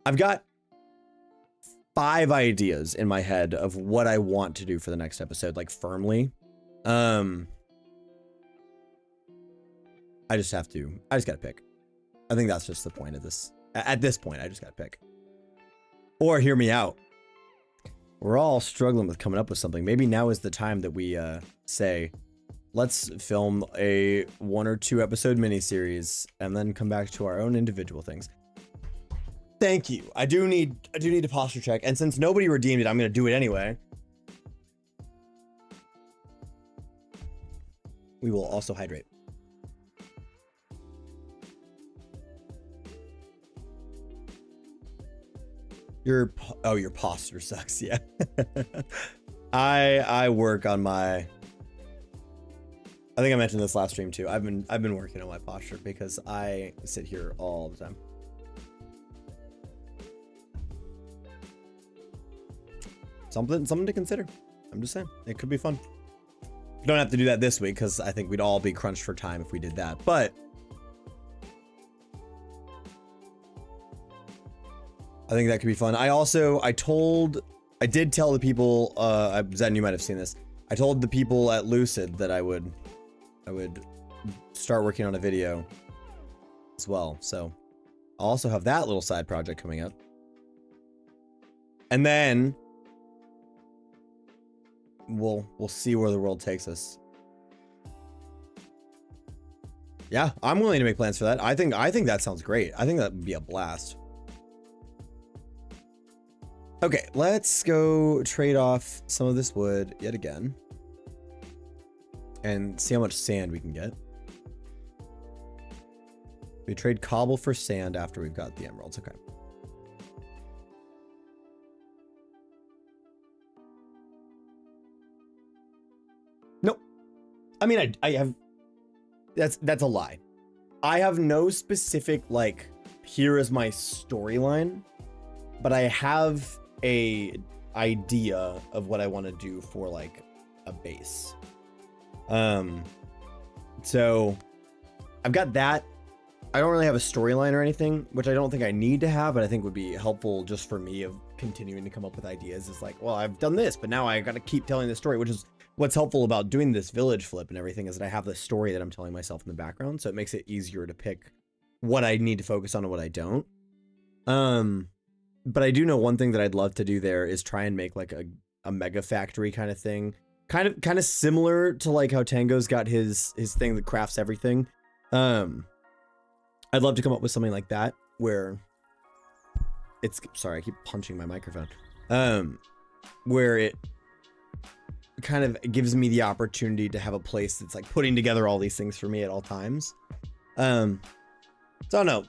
I've got 5 ideas in my head of what I want to do for the next episode, like firmly. I just gotta pick. I think that's just the point of this. At this point, I just gotta pick. Or hear me out. We're all struggling with coming up with something. Maybe now is the time that we say, let's film a 1 or 2 episode miniseries and then come back to our own individual things. Thank you. I do need a posture check, and since nobody redeemed it, I'm gonna do it anyway. We will also hydrate. Your posture sucks, yeah. I work on my. I think I mentioned this last stream too. I've been working on my posture because I sit here all the time. Something to consider. I'm just saying, it could be fun. You don't have to do that this week because I think we'd all be crunched for time if we did that. But I think that could be fun. I did tell the people. Zen, you might have seen this. I told the people at Lucid that I would start working on a video as well. So I'll also have that little side project coming up. And then we'll see where the world takes us. Yeah, I'm willing to make plans for that. I think that sounds great. I think that would be a blast. Okay, let's go trade off some of this wood yet again. And see how much sand we can get. We trade cobble for sand after we've got the emeralds. Okay. Nope. I mean, I have... That's a lie. I have no specific, like, here is my storyline. But I have a idea of what I want to do for, like, a base. So I've got that. I don't really have a storyline or anything, which I don't think I need to have, but I think would be helpful just for me of continuing to come up with ideas. Is like, well, I've done this, but now I got to keep telling the story, which is what's helpful about doing this village flip and everything, is that I have the story that I'm telling myself in the background. So it makes it easier to pick what I need to focus on and what I don't. But I do know one thing that I'd love to do there is try and make like a mega factory kind of thing. Kind of similar to like how Tango's got his thing that crafts everything. I'd love to come up with something like that where it's, sorry, I keep punching my microphone. Where it kind of gives me the opportunity to have a place that's like putting together all these things for me at all times. So I don't know,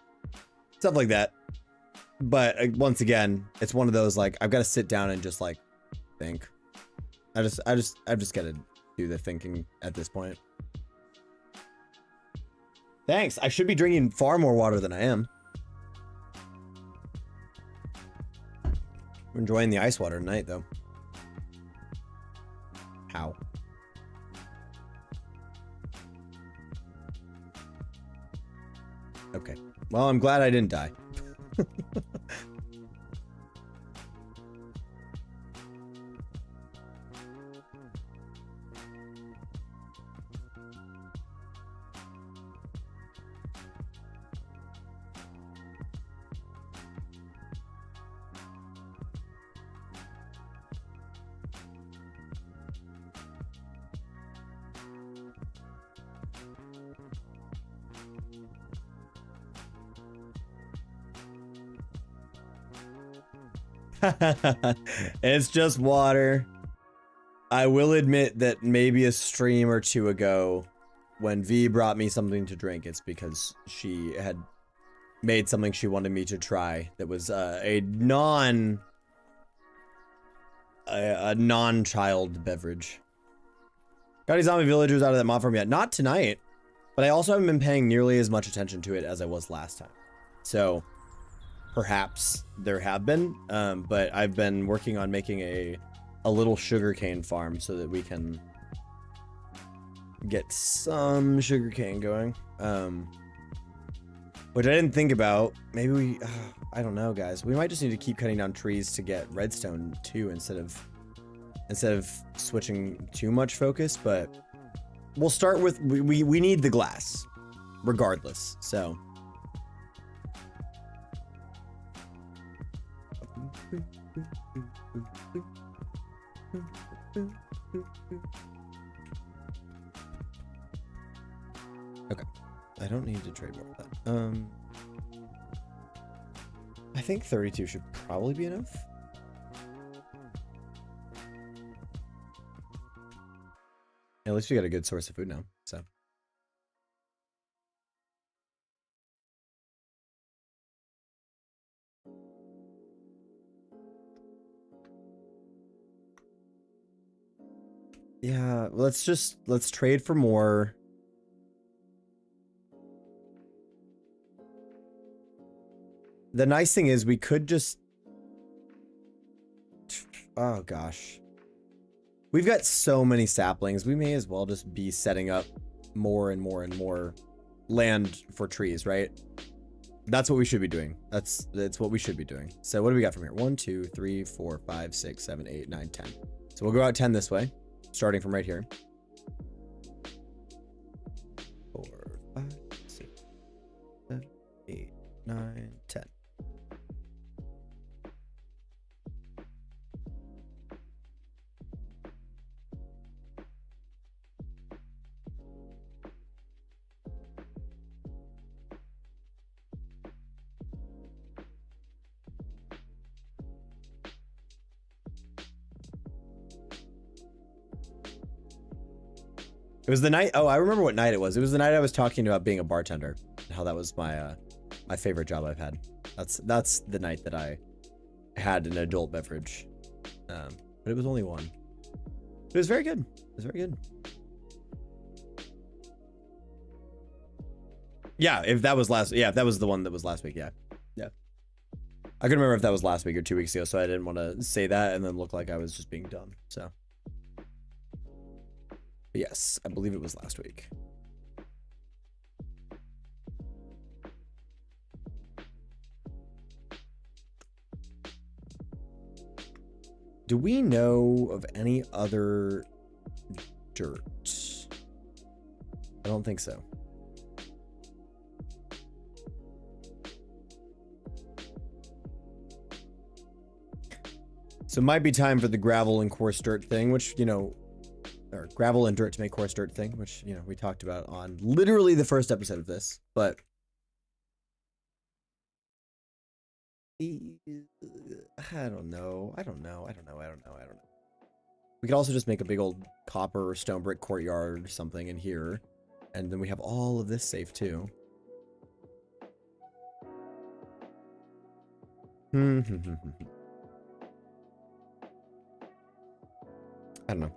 stuff like that. But once again, it's one of those, like, I've got to sit down and just like think. I've just got to do the thinking at this point. Thanks. I should be drinking far more water than I am. I'm enjoying the ice water tonight, though. How? Okay. Well, I'm glad I didn't die. It's just water. I will admit that maybe a stream or two ago, when V brought me something to drink, it's because she had made something she wanted me to try that was a non-child beverage. Got any zombie villagers out of that mob farm yet? Not tonight, but I also haven't been paying nearly as much attention to it as I was last time. So perhaps there have been, but I've been working on making a little sugarcane farm so that we can get some sugarcane going. Which I didn't think about. Maybe we, I don't know, guys. We might just need to keep cutting down trees to get redstone too, instead of switching too much focus. But we'll start with, we need the glass regardless. So okay, I don't need to trade more of that. I think 32 should probably be enough. At least we got a good source of food now, so. Yeah, let's trade for more. The nice thing is we could just, oh gosh. We've got so many saplings. We may as well just be setting up more and more and more land for trees, right? That's what we should be doing. That's what we should be doing. So what do we got from here? 1, 2, 3, 4, 5, 6, 7, 8, 9, 10. So we'll go out 10 this way, starting from right here. 4, 5, 6, 7, 8, 9, 10. It was the night. Oh, I remember what night it was. It was the night I was talking about being a bartender. How that was my my favorite job I've had. That's the night that I had an adult beverage. But it was only one. It was very good. It was very good. Yeah, if that was if that was the one that was last week, yeah. Yeah. I couldn't remember if that was last week or 2 weeks ago, so I didn't want to say that and then look like I was just being dumb. So but yes, I believe it was last week. Do we know of any other dirt? I don't think so. So it might be time for the gravel and coarse dirt thing, which, you know, or gravel and dirt to make coarse dirt thing, which, you know, we talked about on literally the first episode of this, but I don't know. We could also just make a big old copper or stone brick courtyard or something in here, and then we have all of this safe too. I don't know.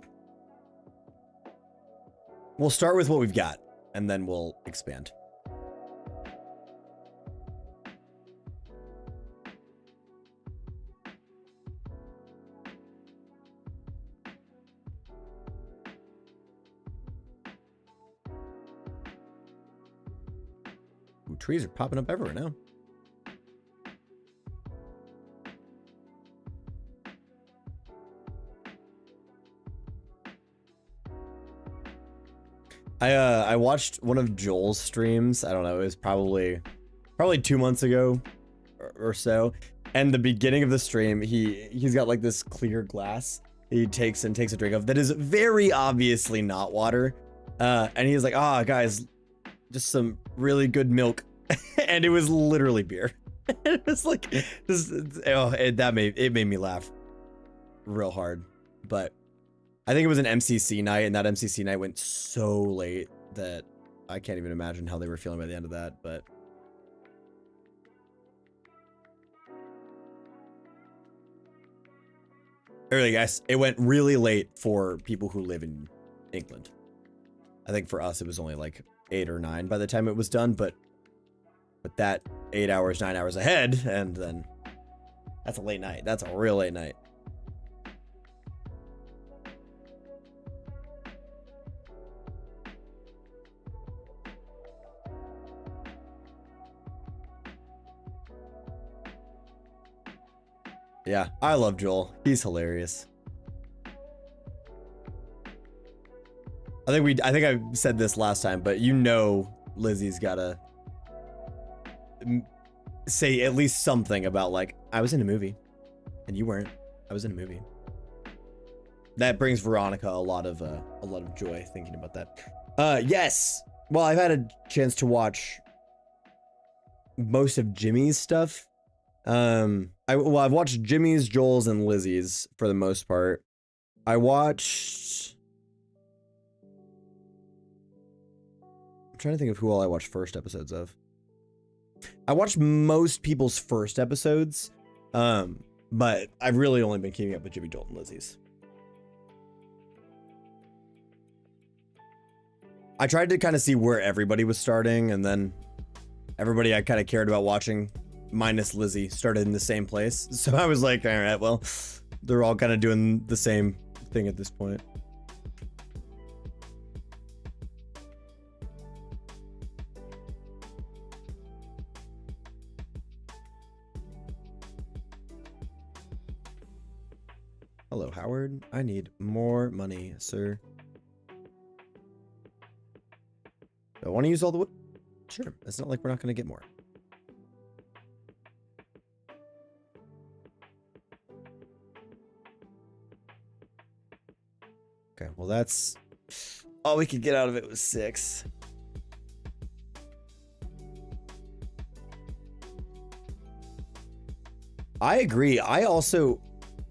We'll start with what we've got, and then we'll expand. Ooh, trees are popping up everywhere now. I watched one of Joel's streams. I don't know, it was probably 2 months ago or so. And the beginning of the stream, he's got like this clear glass he takes a drink of that is very obviously not water. And he's like, "Ah, guys, just some really good milk." And it was literally beer. It was like just it made me laugh real hard. But I think it was an MCC night, and that MCC night went so late that I can't even imagine how they were feeling by the end of that, but really, guys, it went really late for people who live in England. I think for us it was only like 8 or 9 by the time it was done, but that 8 hours, 9 hours ahead, and then that's a late night. That's a real late night. Yeah, I love Joel. He's hilarious. I think I said this last time, but you know Lizzie's gotta say at least something about like, I was in a movie and you weren't. I was in a movie. That brings Veronica a lot of joy thinking about that. Yes. Well, I've had a chance to watch most of Jimmy's stuff. I've watched Jimmy's, Joel's, and Lizzie's for the most part. I watched, I'm trying to think of who all I watched first episodes of. I watched most people's first episodes, but I've really only been keeping up with Jimmy, Joel, and Lizzie's. I tried to kind of see where everybody was starting, and then everybody I kind of cared about watching, minus Lizzie, started in the same place. So I was like, all right, well, they're all kind of doing the same thing at this point. Hello, Howard. I need more money, sir. Do I want to use all the wood? Sure. It's not like we're not going to get more. Okay, well that's all we could get out of it was 6. I agree. I also,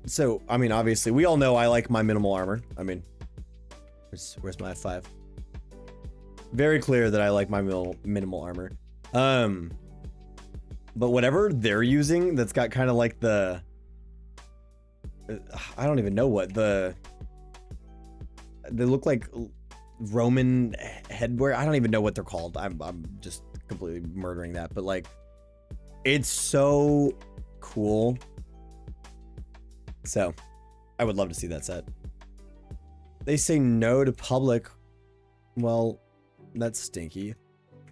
so I mean, obviously we all know I like my minimal armor. I mean, where's my 5? Very clear that I like my minimal armor. But whatever they're using, that's got kind of like the, I don't even know what they look like Roman headwear. I don't even know what they're called. I'm just completely murdering that, but like, it's so cool. So I would love to see that set. They say no to public. Well, that's stinky.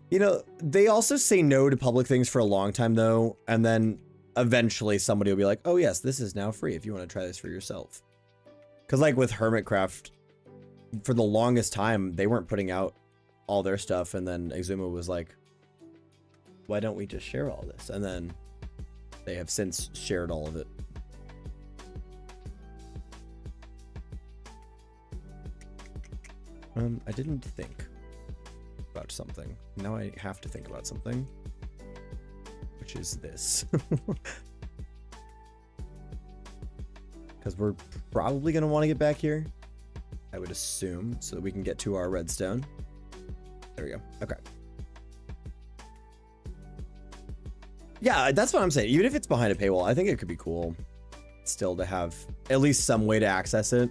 You know, they also say no to public things for a long time though, and then eventually somebody will be like, oh yes, this is now free if you want to try this for yourself. Because like with Hermitcraft, for the longest time, they weren't putting out all their stuff, and then Exuma was like, why don't we just share all this? And then they have since shared all of it. I didn't think about something. Now I have to think about something, which is this. Because we're probably going to want to get back here, I would assume, so that we can get to our redstone. There we go. Okay. Yeah, that's what I'm saying. Even if it's behind a paywall, I think it could be cool still to have at least some way to access it.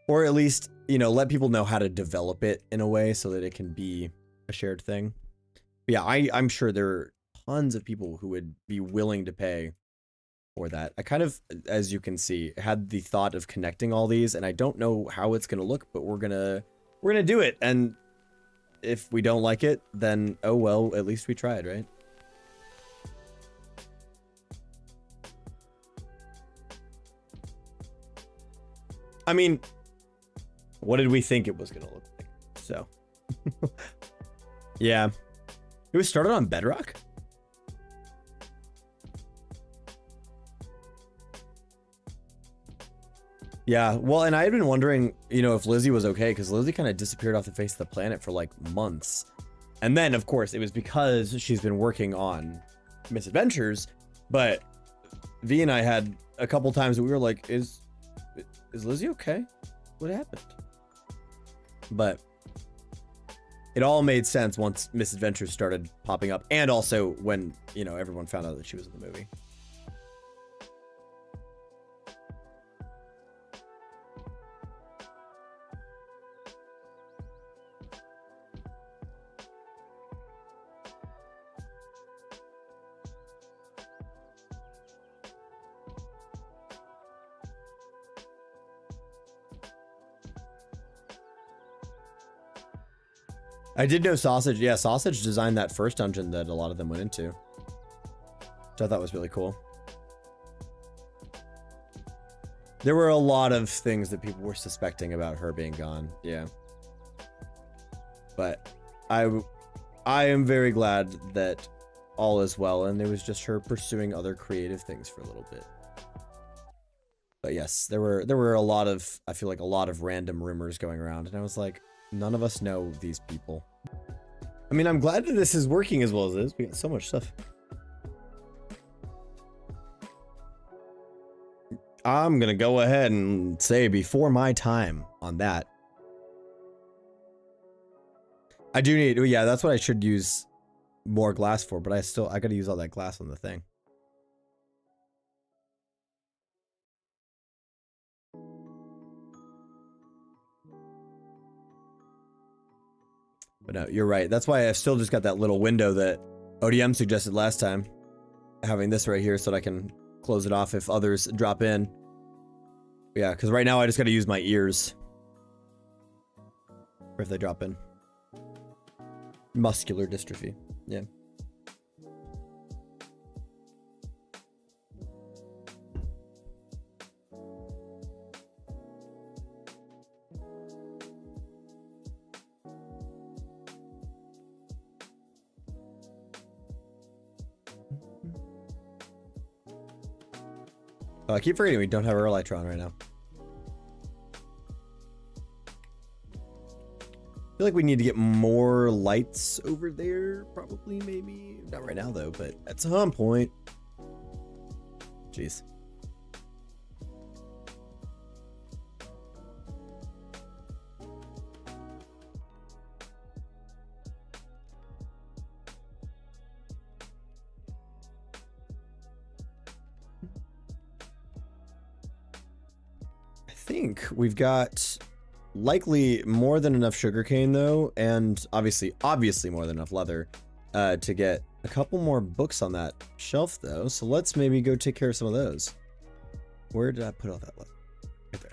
Or at least, you know, let people know how to develop it in a way so that it can be a shared thing. But yeah, I'm sure there are tons of people who would be willing to pay for that. I kind of, as you can see, had the thought of connecting all these, and I don't know how it's gonna look, but we're gonna do it. And if we don't like it, then oh well, at least we tried, right? I mean, what did we think it was gonna look like? So yeah, it was started on Bedrock. Yeah, well, and I had been wondering, you know, if Lizzie was okay, because Lizzie kind of disappeared off the face of the planet for like months. And then, of course, it was because she's been working on Misadventures, but V and I had a couple times that we were like, is Lizzie okay? What happened? But it all made sense once Misadventures started popping up, and also when, you know, everyone found out that she was in the movie. I did know Sausage. Yeah, Sausage designed that first dungeon that a lot of them went into, which I thought was really cool. There were a lot of things that people were suspecting about her being gone. Yeah. But I am very glad that all is well, and it was just her pursuing other creative things for a little bit. But yes, there were a lot of, I feel like a lot of random rumors going around, and I was like, none of us know these people. I mean, I'm glad that this is working as well as it is. We got so much stuff. I'm gonna go ahead and say before my time on that. I do need, yeah, that's what I should use more glass for, but I gotta use all that glass on the thing. But no, you're right. That's why I've still just got that little window that ODM suggested last time. Having this right here so that I can close it off if others drop in. Yeah, because right now I just got to use my ears. Or if they drop in. Muscular dystrophy. Yeah. Oh, I keep forgetting we don't have our Elytron right now. I feel like we need to get more lights over there, probably, maybe. Not right now, though, but at some point. Jeez. I think we've got likely more than enough sugarcane though, and obviously more than enough leather to get a couple more books on that shelf though. So let's maybe go take care of some of those. Where did I put all that leather? Right there.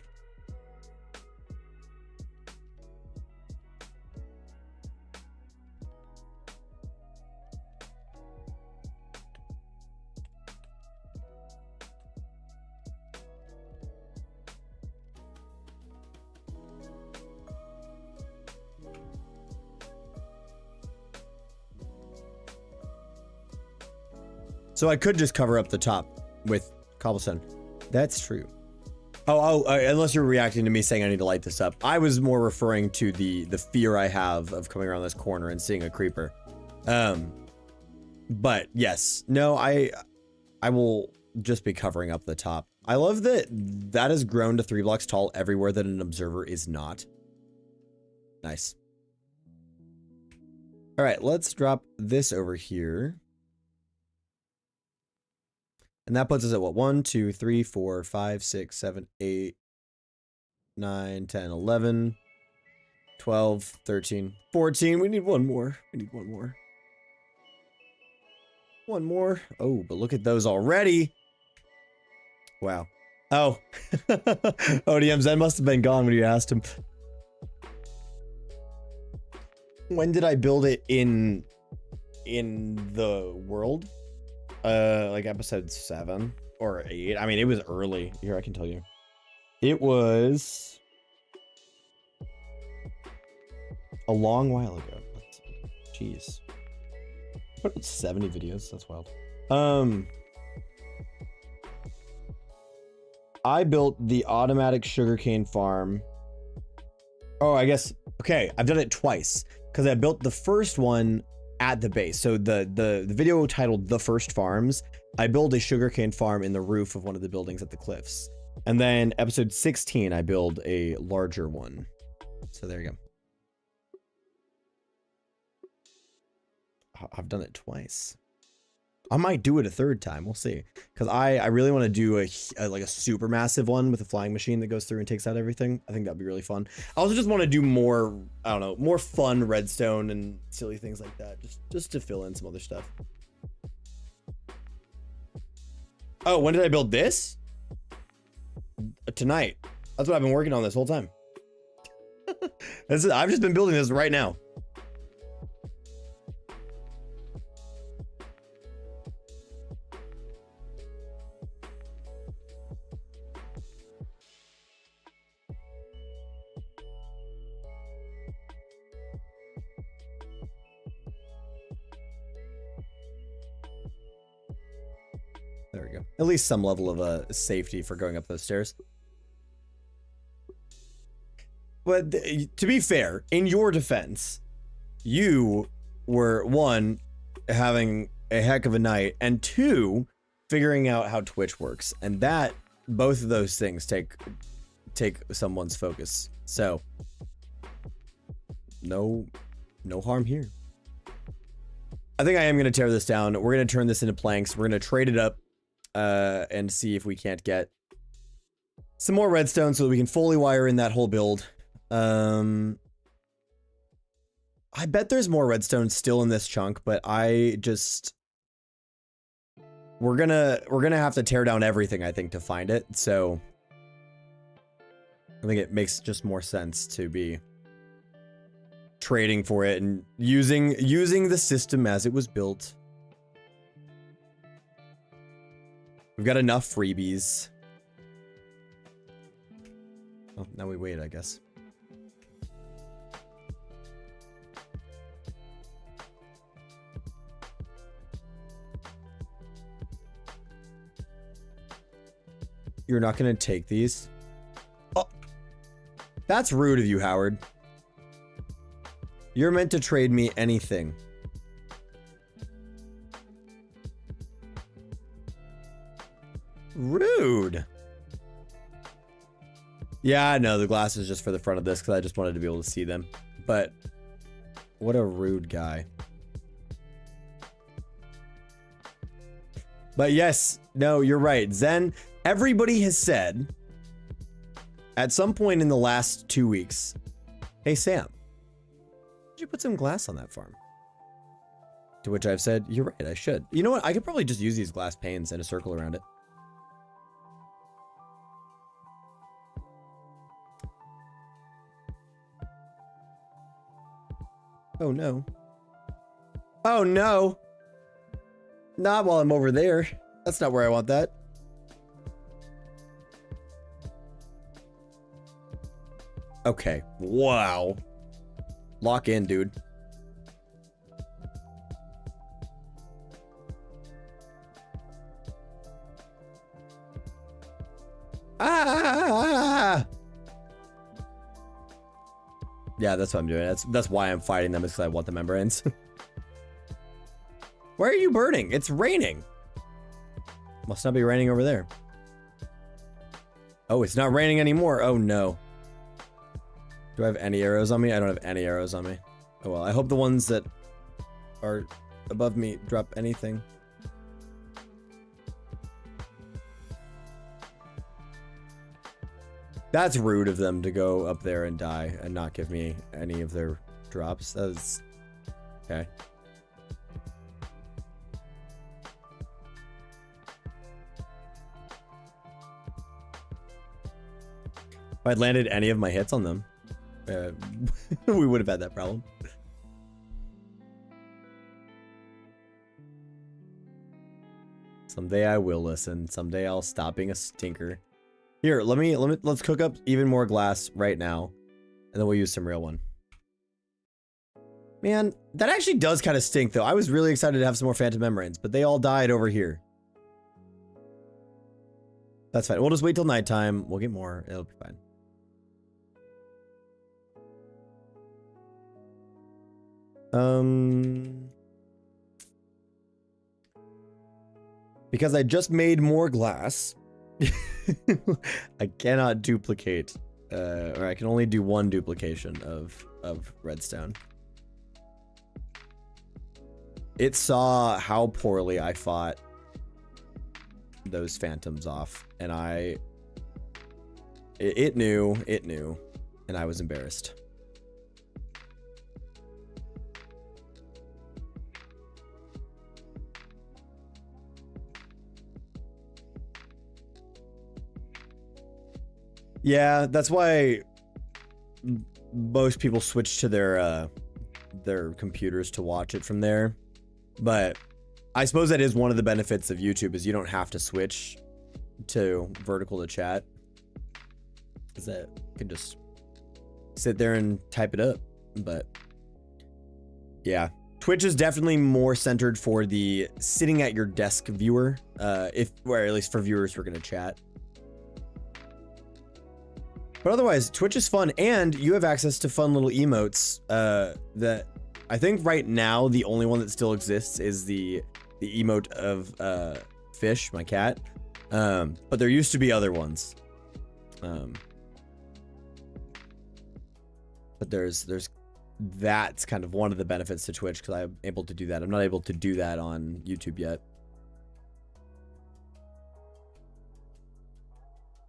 So I could just cover up the top with cobblestone. That's true. Unless you're reacting to me saying I need to light this up. I was more referring to the fear I have of coming around this corner and seeing a creeper. But yes, no, I will just be covering up the top. I love that that has grown to 3 blocks tall everywhere that an observer is not. Nice. All right, let's drop this over here. And that puts us at what? 1, 2, 3, 4, 5, 6, 7, 8, 9, 10, 11, 12, 13, 14. We need one more. We need one more. One more. Oh, but look at those already. Wow. Oh. ODM Zen must have been gone when you asked him. When did I build it in the world? Like episode 7 or 8. I mean, it was early. Here, I can tell you. It was a long while ago. Jeez. Put up 70 videos. That's wild. I built the automatic sugarcane farm. Oh, I guess. Okay, I've done it twice because I built the first one at the base. So the video titled The First Farms, I build a sugarcane farm in the roof of one of the buildings at the cliffs. And then episode 16, I build a larger one. So there you go. I've done it twice. I might do it a third time. We'll see. Because I really want to do like a super massive one with a flying machine that goes through and takes out everything. I think that'd be really fun. I also just want to do more, I don't know, more fun redstone and silly things like that. Just to fill in some other stuff. Oh, when did I build this? Tonight. That's what I've been working on this whole time. I've just been building this right now. There we go. At least some level of safety for going up those stairs. But to be fair, in your defense, you were, 1, having a heck of a night, and 2, figuring out how Twitch works. And that, both of those things take someone's focus. So, no harm here. I think I am going to tear this down. We're going to turn this into planks. We're going to trade it up and see if we can't get some more redstone so that we can fully wire in that whole build. I bet there's more redstone still in this chunk, but I just... We're gonna have to tear down everything, I think, to find it, so... I think it makes just more sense to be trading for it and using the system as it was built. We've got enough freebies. Oh, now we wait, I guess. You're not gonna take these? Oh, that's rude of you, Howard. You're meant to trade me anything. Rude. Yeah, I know the glass is just for the front of this because I just wanted to be able to see them. But what a rude guy. But yes, no, you're right. Zen, everybody has said at some point in the last 2 weeks, hey, Sam, did you put some glass on that farm? To which I've said, you're right, I should. You know what? I could probably just use these glass panes and a circle around it. Oh no. Oh no. Not while I'm over there. That's not where I want that. Okay. Wow. Lock in, dude. Ah! Yeah, that's what I'm doing. That's why I'm fighting them, is because I want the membranes. Why are you burning? It's raining. Must not be raining over there. Oh, it's not raining anymore. Oh no. Do I have any arrows on me? I don't have any arrows on me. Oh well, I hope the ones that are above me drop anything. That's rude of them to go up there and die and not give me any of their drops. That's okay. If I'd landed any of my hits on them, we would have had that problem. Someday I will listen. Someday I'll stop being a stinker. Here, let's cook up even more glass right now, and then we'll use some real one. Man, that actually does kind of stink, though. I was really excited to have some more phantom membranes, but they all died over here. That's fine. We'll just wait till nighttime. We'll get more. It'll be fine. Because I just made more glass. I cannot duplicate, or I can only do one duplication of redstone. It saw how poorly I fought those phantoms off, and it knew, and I was embarrassed. Yeah, that's why most people switch to their computers to watch it from there. But I suppose that is one of the benefits of YouTube, is you don't have to switch to vertical to chat, because that you can just sit there and type it up. But yeah, Twitch is definitely more centered for the sitting at your desk viewer, or at least for viewers who are going to chat. But otherwise, Twitch is fun, and you have access to fun little emotes that I think right now the only one that still exists is the emote of Fish, my cat. But there used to be other ones. But that's kind of one of the benefits to Twitch, because I'm able to do that. I'm not able to do that on YouTube yet.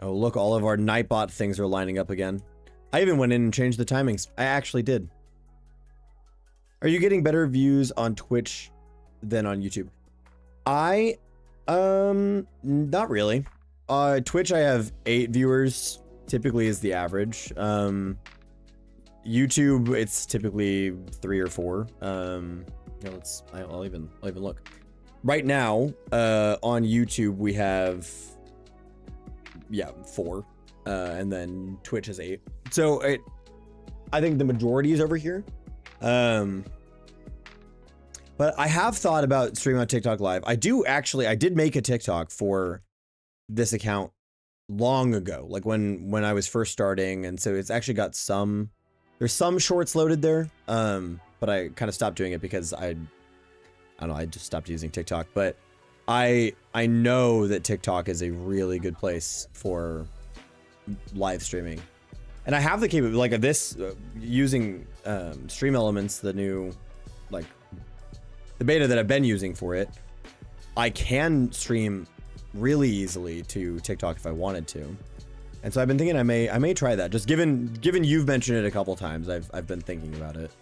Oh, look, all of our Nightbot things are lining up again. I even went in and changed the timings. I actually did. Are you getting better views on Twitch than on YouTube? Not really. Twitch I have 8 viewers, typically is the average. YouTube it's typically 3 or 4. I'll even look. Right now, on YouTube we have 4. And then Twitch has 8. So I think the majority is over here. But I have thought about streaming on TikTok Live. I did make a TikTok for this account long ago, like when I was first starting, and so it's actually got there's some shorts loaded there. But I kind of stopped doing it because I don't know, I just stopped using TikTok. But I know that TikTok is a really good place for live streaming, and I have the capability like this using Stream Elements, the new the beta that I've been using for it. I can stream really easily to TikTok if I wanted to, and so I've been thinking I may try that. Just given you've mentioned it a couple times, I've been thinking about it.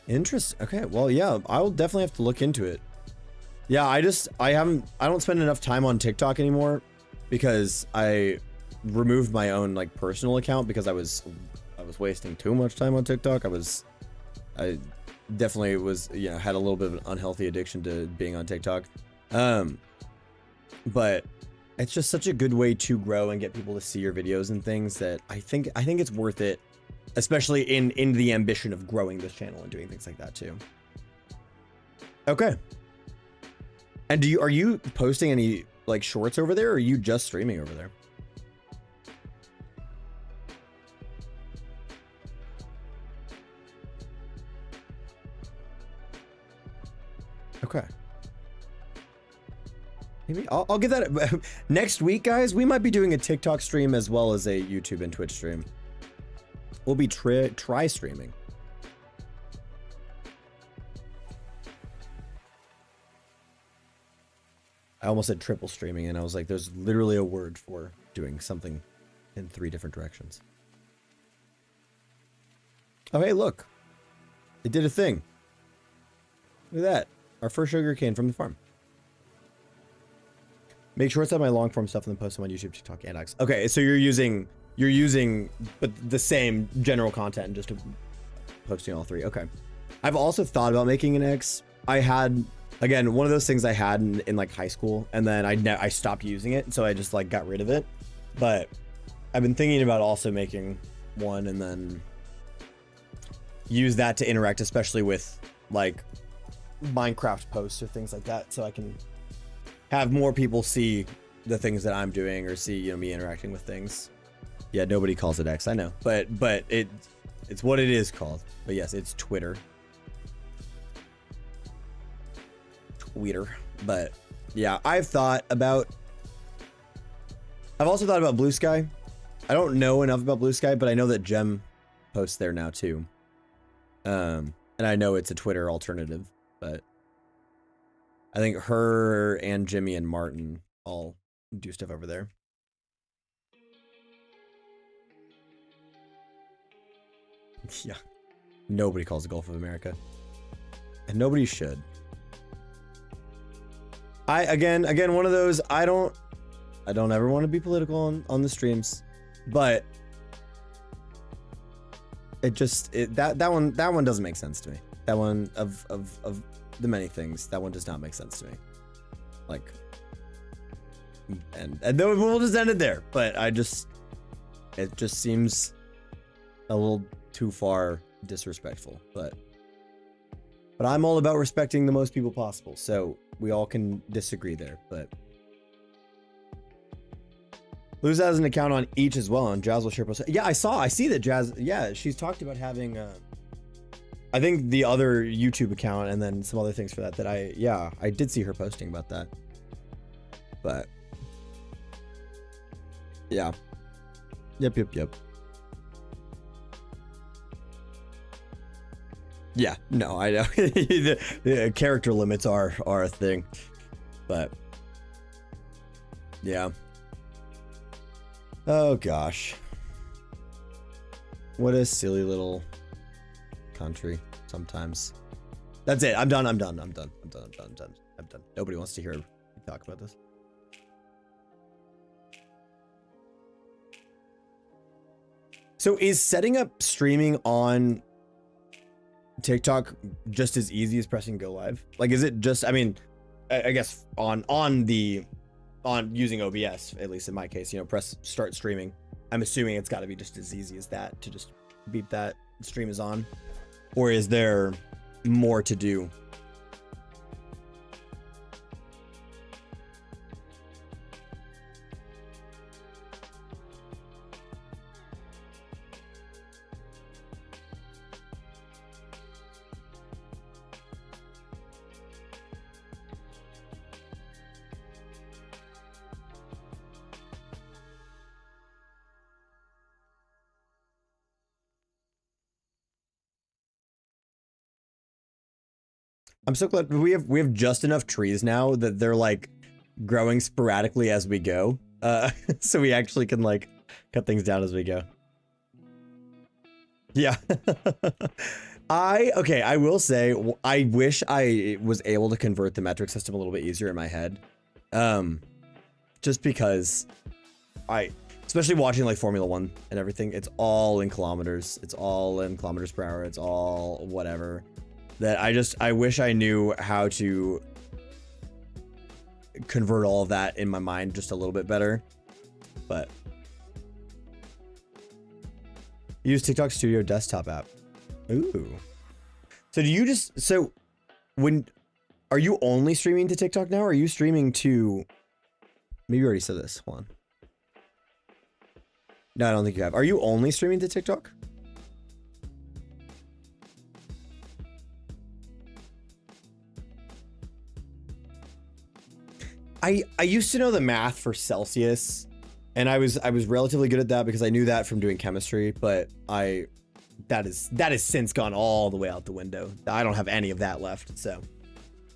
Interesting. Okay, well, yeah, I'll definitely have to look into it. Yeah, I don't spend enough time on TikTok anymore because I removed my own like personal account because I was wasting too much time on TikTok. I definitely was, had a little bit of an unhealthy addiction to being on TikTok. But it's just such a good way to grow and get people to see your videos and things that I think it's worth it, especially in the ambition of growing this channel and doing things like that too. Okay. And are you posting any like shorts over there, or are you just streaming over there? Okay. Maybe I'll get that next week, guys. We might be doing a TikTok stream as well as a YouTube and Twitch stream. We'll be try streaming. I almost said triple streaming, and I was like, there's literally a word for doing something in 3 different directions. Oh, hey, look. It did a thing. Look at that. Our first sugar cane from the farm. Make sure it's on my long form stuff and then post them on YouTube, TikTok, and X. Okay, so you're using but the same general content, just posting all 3. Okay. I've also thought about making an X. I had, again, one of those things I had in like high school, and then I stopped using it, so I just like got rid of it. But I've been thinking about also making one and then use that to interact, especially with like Minecraft posts or things like that, so I can have more people see the things that I'm doing or see, me interacting with things. Yeah, nobody calls it X, I know, but it's what it is called. But yes, it's Twitter. But yeah, I've also thought about Blue Sky. I don't know enough about Blue Sky, but I know that Gem posts there now too. And I know it's a Twitter alternative, but I think her and Jimmy and Martin all do stuff over there. Yeah. Nobody calls the Gulf of America. And nobody should. Again, one of those, I don't ever want to be political on the streams, but that one doesn't make sense to me. That one of the many things, that one does not make sense to me. Like, and then we'll just end it there. But it just seems a little too far disrespectful. But I'm all about respecting the most people possible. So we all can disagree there. But Luz has an account on each as well, and Jazz will share posts. Yeah, I see that Jazz. Yeah, she's talked about having. I think the other YouTube account and then some other things for that I did see her posting about that. But yeah. Yep. Yeah, no, I know. the character limits are a thing. But yeah. Oh gosh. What a silly little country sometimes. That's it. I'm done. Nobody wants to hear me talk about this. So is setting up streaming on TikTok just as easy as pressing go live? Like, is it just, I mean, I guess on using OBS, at least in my case, you know, press start streaming. I'm assuming it's got to be just as easy as that to just beep that stream is on. Or is there more to do? I'm so glad we have just enough trees now that they're like growing sporadically as we go. So we actually can like cut things down as we go. Yeah. I will say, I wish I was able to convert the metric system a little bit easier in my head. Just because especially watching like Formula 1 and everything, it's all in kilometers. It's all in kilometers per hour. It's all whatever. That I wish I knew how to convert all of that in my mind just a little bit better. But use TikTok Studio desktop app. Ooh. So do you just, so when, are you only streaming to TikTok now? Or are you streaming to, maybe you already said this, hold on. No, I don't think you have. Are you only streaming to TikTok? I used to know the math for Celsius, and I was relatively good at that because I knew that from doing chemistry, but that has since gone all the way out the window. I don't have any of that left. So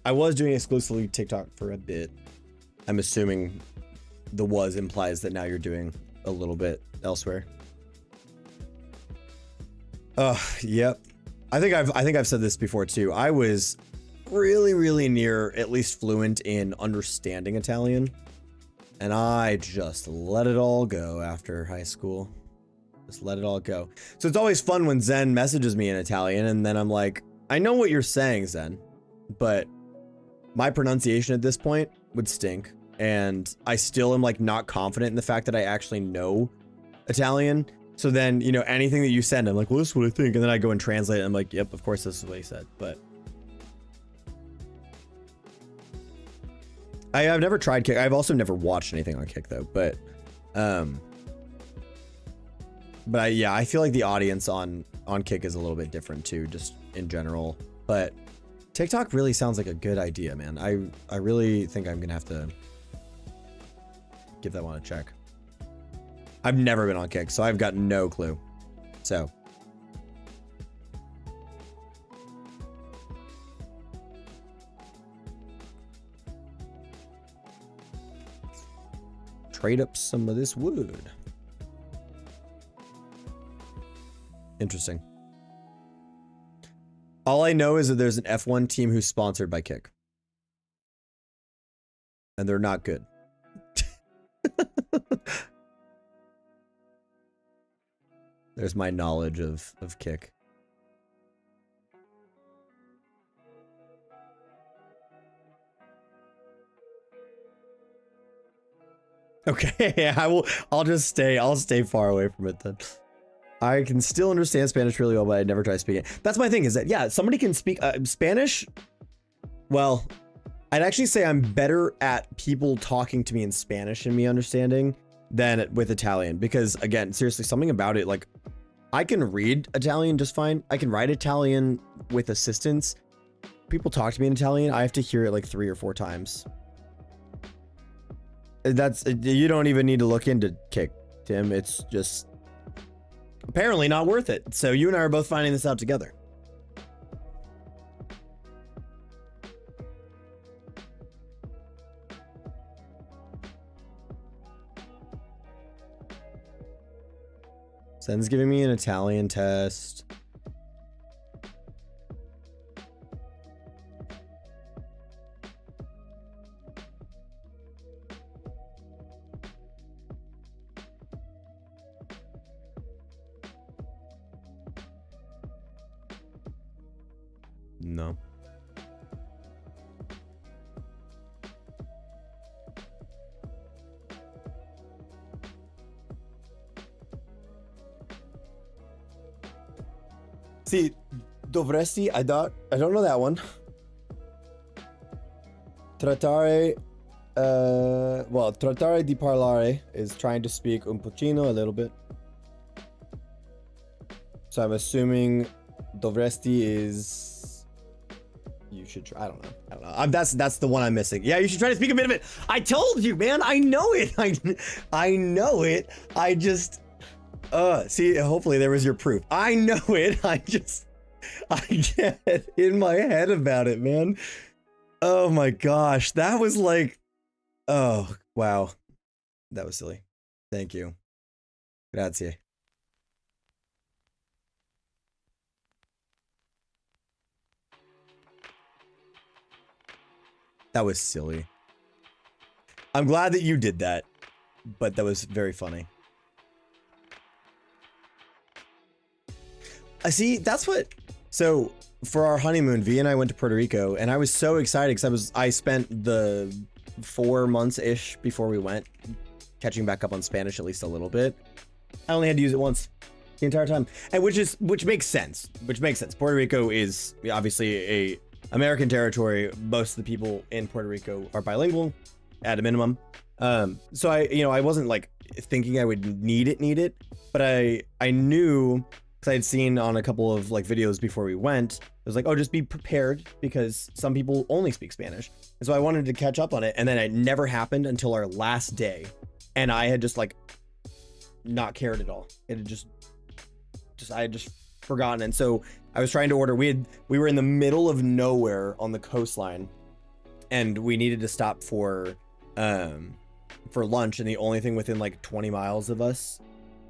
I was doing exclusively TikTok for a bit. I'm assuming the was implies that now you're doing a little bit elsewhere. Yep. I think I've said this before too. I was really near at least fluent in understanding Italian, and I just let it all go after high school. Just let it all go. So it's always fun when Zen messages me in Italian, and then I'm like, I know what you're saying, Zen, but my pronunciation at this point would stink, and I still am like not confident in the fact that I actually know Italian. So then, you know, anything that you send, I'm like, well, this is what I think, and then I go and translate it, and I'm like, yep, of course this is what he said. But I've never tried Kick. I've also never watched anything on Kick though, but yeah, I feel like the audience on Kick is a little bit different too, just in general. But TikTok really sounds like a good idea, man. I really think I'm gonna have to give that one a check. I've never been on Kick, so I've got no clue. So trade up some of this wood. Interesting. All I know is that there's an F1 team who's sponsored by Kick. And they're not good. There's my knowledge of Kick. Okay, I'll stay far away from it then. I can still understand Spanish really well, but I never try speaking it. That's my thing, is that, yeah, somebody can speak Spanish. Well, I'd actually say I'm better at people talking to me in Spanish and me understanding than with Italian, because again, seriously, something about it, like, I can read Italian just fine. I can write Italian with assistance. People talk to me in Italian, I have to hear it like 3 or 4 times. That's, you don't even need to look into Kick, Tim. It's just apparently not worth it. So you and I are both finding this out together. Zen's giving me an Italian test. No. See, dovresti, I don't know that one. Trattare, well, trattare di parlare is trying to speak un pochino, a little bit. So I'm assuming dovresti is you should try. I don't know. That's the one I'm missing. Yeah, you should try to speak a bit of it. I told you, man. I know it. I know it. I just see, hopefully there was your proof. I know it. I get in my head about it, man. Oh my gosh. That was like, oh, wow. That was silly. Thank you. Grazie. That was silly. I'm glad that you did that, but that was very funny. I see, that's what, so for our honeymoon, V and I went to Puerto Rico, and I was so excited because I spent the 4 months-ish before we went catching back up on Spanish at least a little bit. I only had to use it once the entire time, and which makes sense. Puerto Rico is obviously a American territory. Most of the people in Puerto Rico are bilingual at a minimum. So I wasn't like thinking I would need it, but I knew, because I had seen on a couple of like videos before we went, it was like, oh, just be prepared because some people only speak Spanish. And so I wanted to catch up on it, and then it never happened until our last day. And I had just like not cared at all. It had I had just forgotten. And so I was trying to order. We were in the middle of nowhere on the coastline, and we needed to stop for lunch. And the only thing within like 20 miles of us,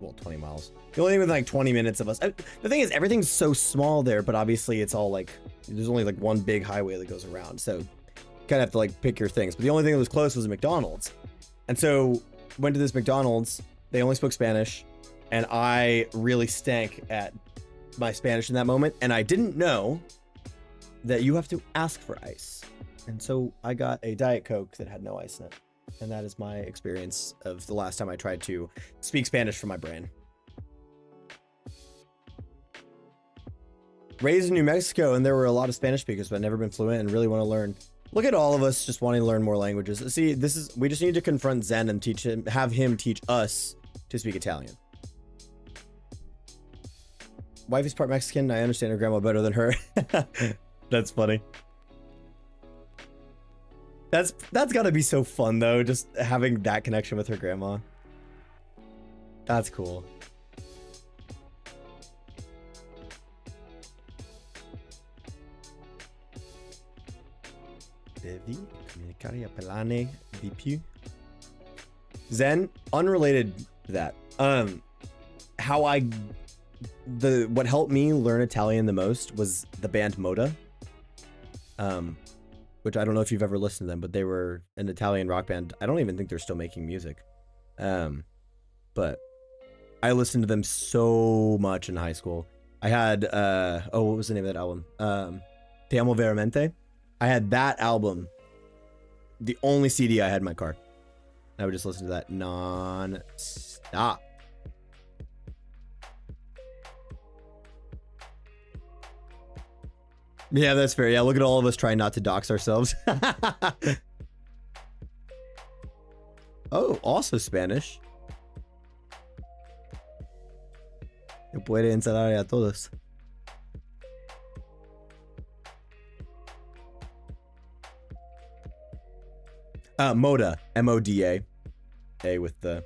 well, 20 miles. The only thing within like 20 minutes of us. The thing is, everything's so small there, but obviously it's all like, there's only like one big highway that goes around. So you kind of have to like pick your things. But the only thing that was close was a McDonald's. And so went to this McDonald's. They only spoke Spanish, and I really stank at my Spanish in that moment, and I didn't know that you have to ask for ice. And so I got a Diet Coke that had no ice in it. And that is my experience of the last time I tried to speak Spanish from my brain. Raised in New Mexico, and there were a lot of Spanish speakers, but I've never been fluent and really want to learn. Look at all of us just wanting to learn more languages. See, we just need to confront Zen and have him teach us to speak Italian. Wife is part Mexican. I understand her grandma better than her. That's funny. That's got to be so fun though, just having that connection with her grandma. That's cool. Devi comunicare a parlare di più. Zen, unrelated to that. What helped me learn Italian the most was the band Moda. Which I don't know if you've ever listened to them, but they were an Italian rock band. I don't even think they're still making music. But I listened to them so much in high school. I had, what was the name of that album? Te Amo Veramente. I had that album, the only CD I had in my car. I would just listen to that non-stop. Yeah, that's fair. Yeah, look at all of us trying not to dox ourselves. Oh, also Spanish. Puede ensalada a todos. Moda, M-O-D-A. A with the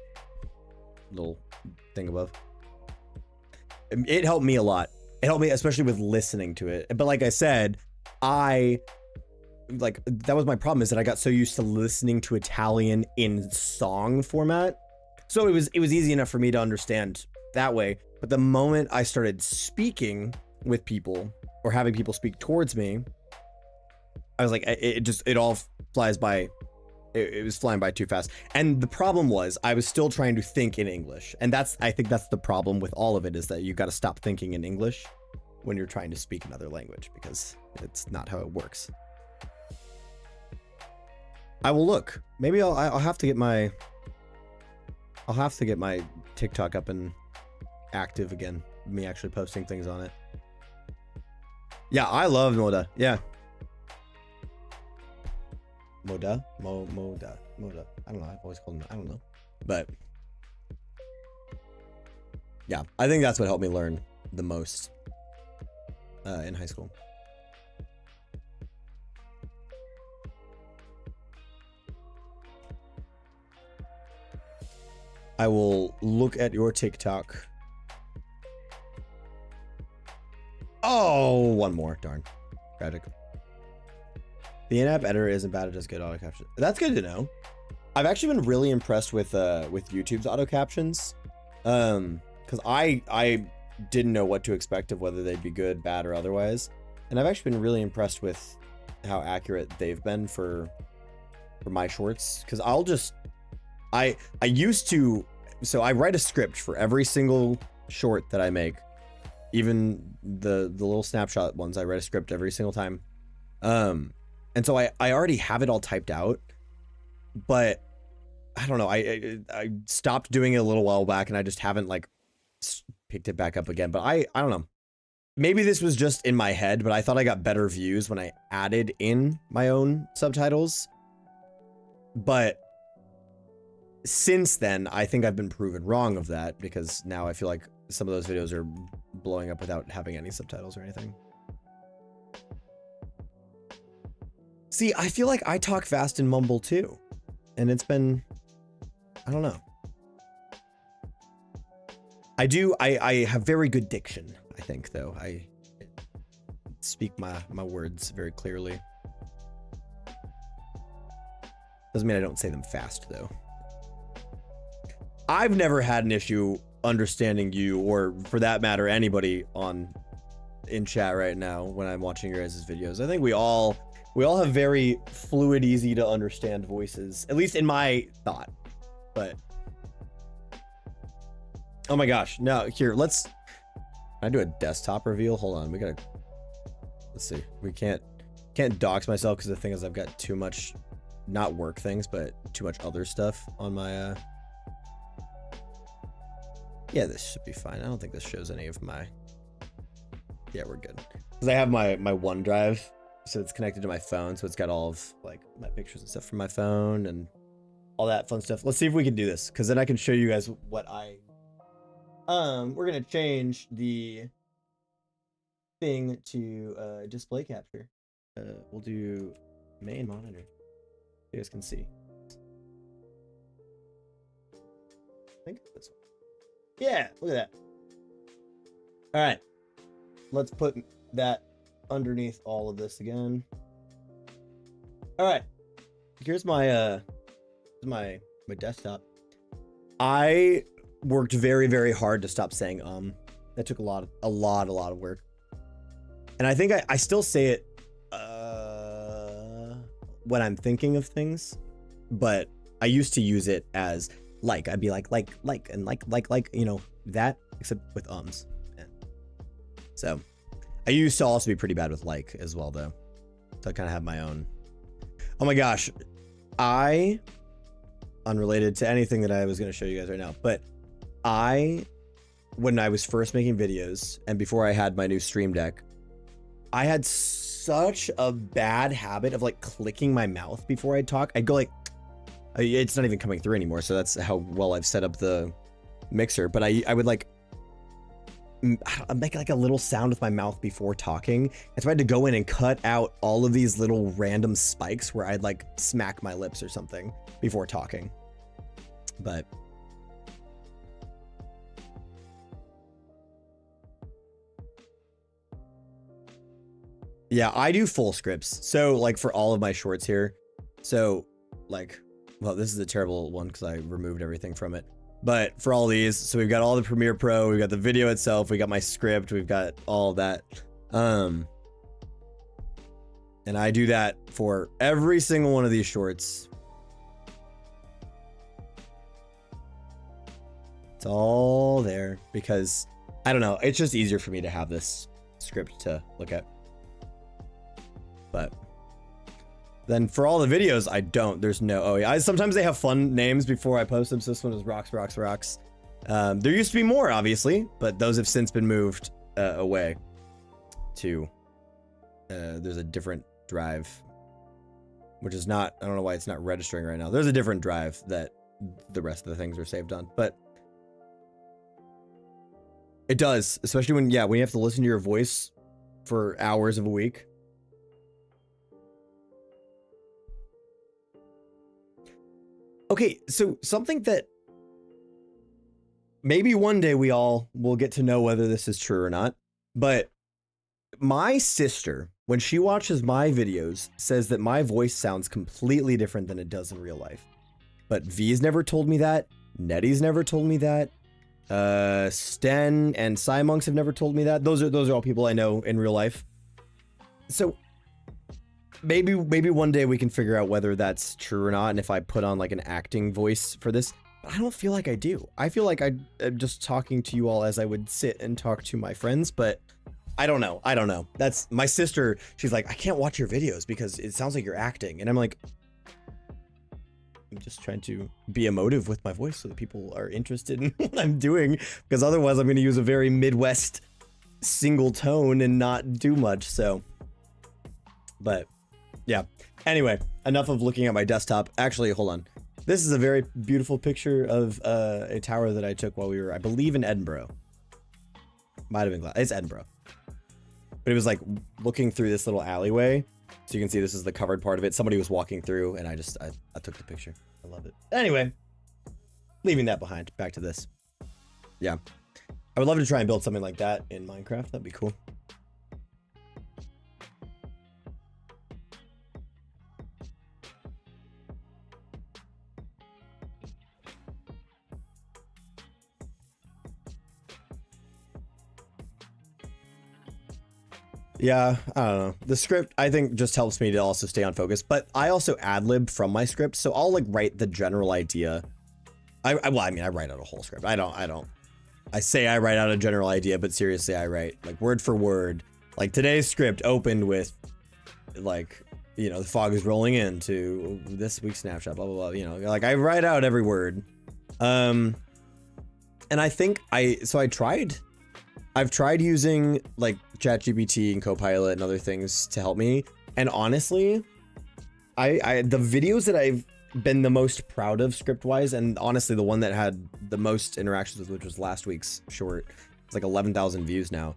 little thing above. It helped me a lot. It helped me, especially with listening to it. But like I said, that was my problem, is that I got so used to listening to Italian in song format. So it was easy enough for me to understand that way. But the moment I started speaking with people or having people speak towards me, I was like, it all flies by. It was flying by too fast. And the problem was I was still trying to think in English. And I think that's the problem with all of it, is that you got to stop thinking in English when you're trying to speak another language, because it's not how it works. I will look. Maybe I'll have to get my TikTok up and active again. Me actually posting things on it. Yeah, I love Moda. Yeah. Moda? Moda. I don't know. I've always called him. I don't know. But yeah, I think that's what helped me learn the most in high school. I will look at your TikTok. Oh, one more. Darn. Tragic. The in-app editor isn't bad, it does good auto captions. That's good to know. I've actually been really impressed with YouTube's auto captions. Because I didn't know what to expect of whether they'd be good, bad, or otherwise. And I've actually been really impressed with how accurate they've been for my shorts. Because I used to, so I write a script for every single short that I make. Even the little snapshot ones, I write a script every single time. And so I already have it all typed out, but I don't know. I stopped doing it a little while back, and I just haven't like picked it back up again. But I don't know. Maybe this was just in my head, but I thought I got better views when I added in my own subtitles. But since then, I think I've been proven wrong of that, because now I feel like some of those videos are blowing up without having any subtitles or anything. See, I feel like I talk fast and mumble too. And it's been, I don't know. I have very good diction, I think, though. I speak my words very clearly. Doesn't mean I don't say them fast, though. I've never had an issue understanding you, or for that matter, anybody in chat right now when I'm watching your guys' videos. I think we all have very fluid, easy to understand voices, at least in my thought. But oh my gosh, now here, can I do a desktop reveal? Hold on, let's see. We can't dox myself, because the thing is I've got too much, not work things, but too much other stuff on my yeah, this should be fine. I don't think this shows any of my, yeah, we're good. Because I have my OneDrive, so it's connected to my phone, so it's got all of like my pictures and stuff from my phone and all that fun stuff. Let's see if we can do this, because then I can show you guys what we're gonna change the thing to display capture. We'll do main monitor. You guys can see. I think it's this one. Yeah, look at that. All right, let's put that underneath all of this again. All right, here's my my desktop. I worked very, very hard to stop saying that took a lot of work, and I think I still say it when I'm thinking of things, but I used to use it as like. I'd be like and like, you know, that, except with ums. And so I used to also be pretty bad with like as well, though. So I kind of have my own. Oh my gosh. Unrelated to anything that I was going to show you guys right now, but when I was first making videos and before I had my new Stream Deck, I had such a bad habit of like clicking my mouth before I'd talk. I'd go like, it's not even coming through anymore. So that's how well I've set up the mixer. But I would like make like a little sound with my mouth before talking. And so I had to go in and cut out all of these little random spikes where I'd like smack my lips or something before talking. But yeah, I do full scripts. So like for all of my shorts here. So like, well, this is a terrible one because I removed everything from it. But for all these, so we've got all the Premiere Pro, we've got the video itself, we got my script, we've got all of that. And I do that for every single one of these shorts. It's all there because I don't know, it's just easier for me to have this script to look at. But then for all the videos, I don't. There's no. Oh yeah. Sometimes they have fun names before I post them. So this one is Rocks. There used to be more, obviously, but those have since been moved away to. There's a different drive, which is not. I don't know why it's not registering right now. There's a different drive that the rest of the things are saved on, but it does, especially when when you have to listen to your voice for hours of a week. Okay, so something that maybe one day we all will get to know whether this is true or not, but my sister, when she watches my videos, says that my voice sounds completely different than it does in real life. But V's never told me that. Nettie's never told me that. Sten and Cymonks have never told me that. Those are all people I know in real life. So maybe one day we can figure out whether that's true or not, and if I put on like an acting voice for this. But I don't feel like I do. I feel like I'm just talking to you all as I would sit and talk to my friends, but I don't know. That's my sister. She's like, I can't watch your videos because it sounds like you're acting. And I'm like, I'm just trying to be emotive with my voice so that people are interested in what I'm doing, because otherwise I'm going to use a very Midwest single tone and not do much. So, but yeah. Anyway, enough of looking at my desktop. Actually, hold on. This is a very beautiful picture of a tower that I took while we were, I believe, in Edinburgh. Might have been glass. It's Edinburgh. But it was like looking through this little alleyway. So you can see this is the covered part of it. Somebody was walking through and I took the picture. I love it. Anyway, leaving that behind. Back to this. Yeah. I would love to try and build something like that in Minecraft. That'd be cool. Yeah, I don't know. The script, I think, just helps me to also stay on focus, but I also ad-lib from my script, so I'll like write the general idea. I write out a whole script. I say I write out a general idea, but seriously, I write like word for word. Like today's script opened with like, you know, the fog is rolling into this week's snapshot, blah, blah, blah. You know, like I write out every word. And I think I've tried using like ChatGPT and Copilot and other things to help me. And honestly, the videos that I've been the most proud of script-wise, and honestly the one that had the most interactions with, which was last week's short, it's like 11,000 views now.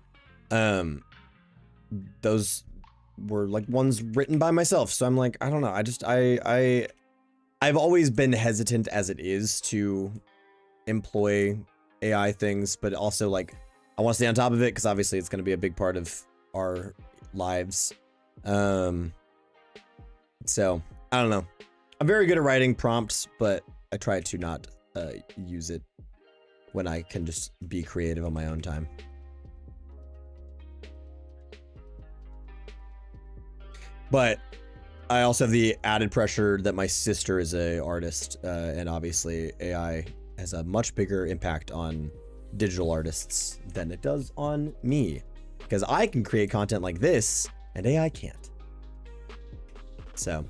Those were like ones written by myself. So I'm like, I don't know. I've always been hesitant as it is to employ AI things, but also like, I want to stay on top of it because obviously it's going to be a big part of our lives. So I don't know. I'm very good at writing prompts, but I try to not use it when I can just be creative on my own time. But I also have the added pressure that my sister is an artist, and obviously AI has a much bigger impact on digital artists than it does on me, because I can create content like this and AI can't. So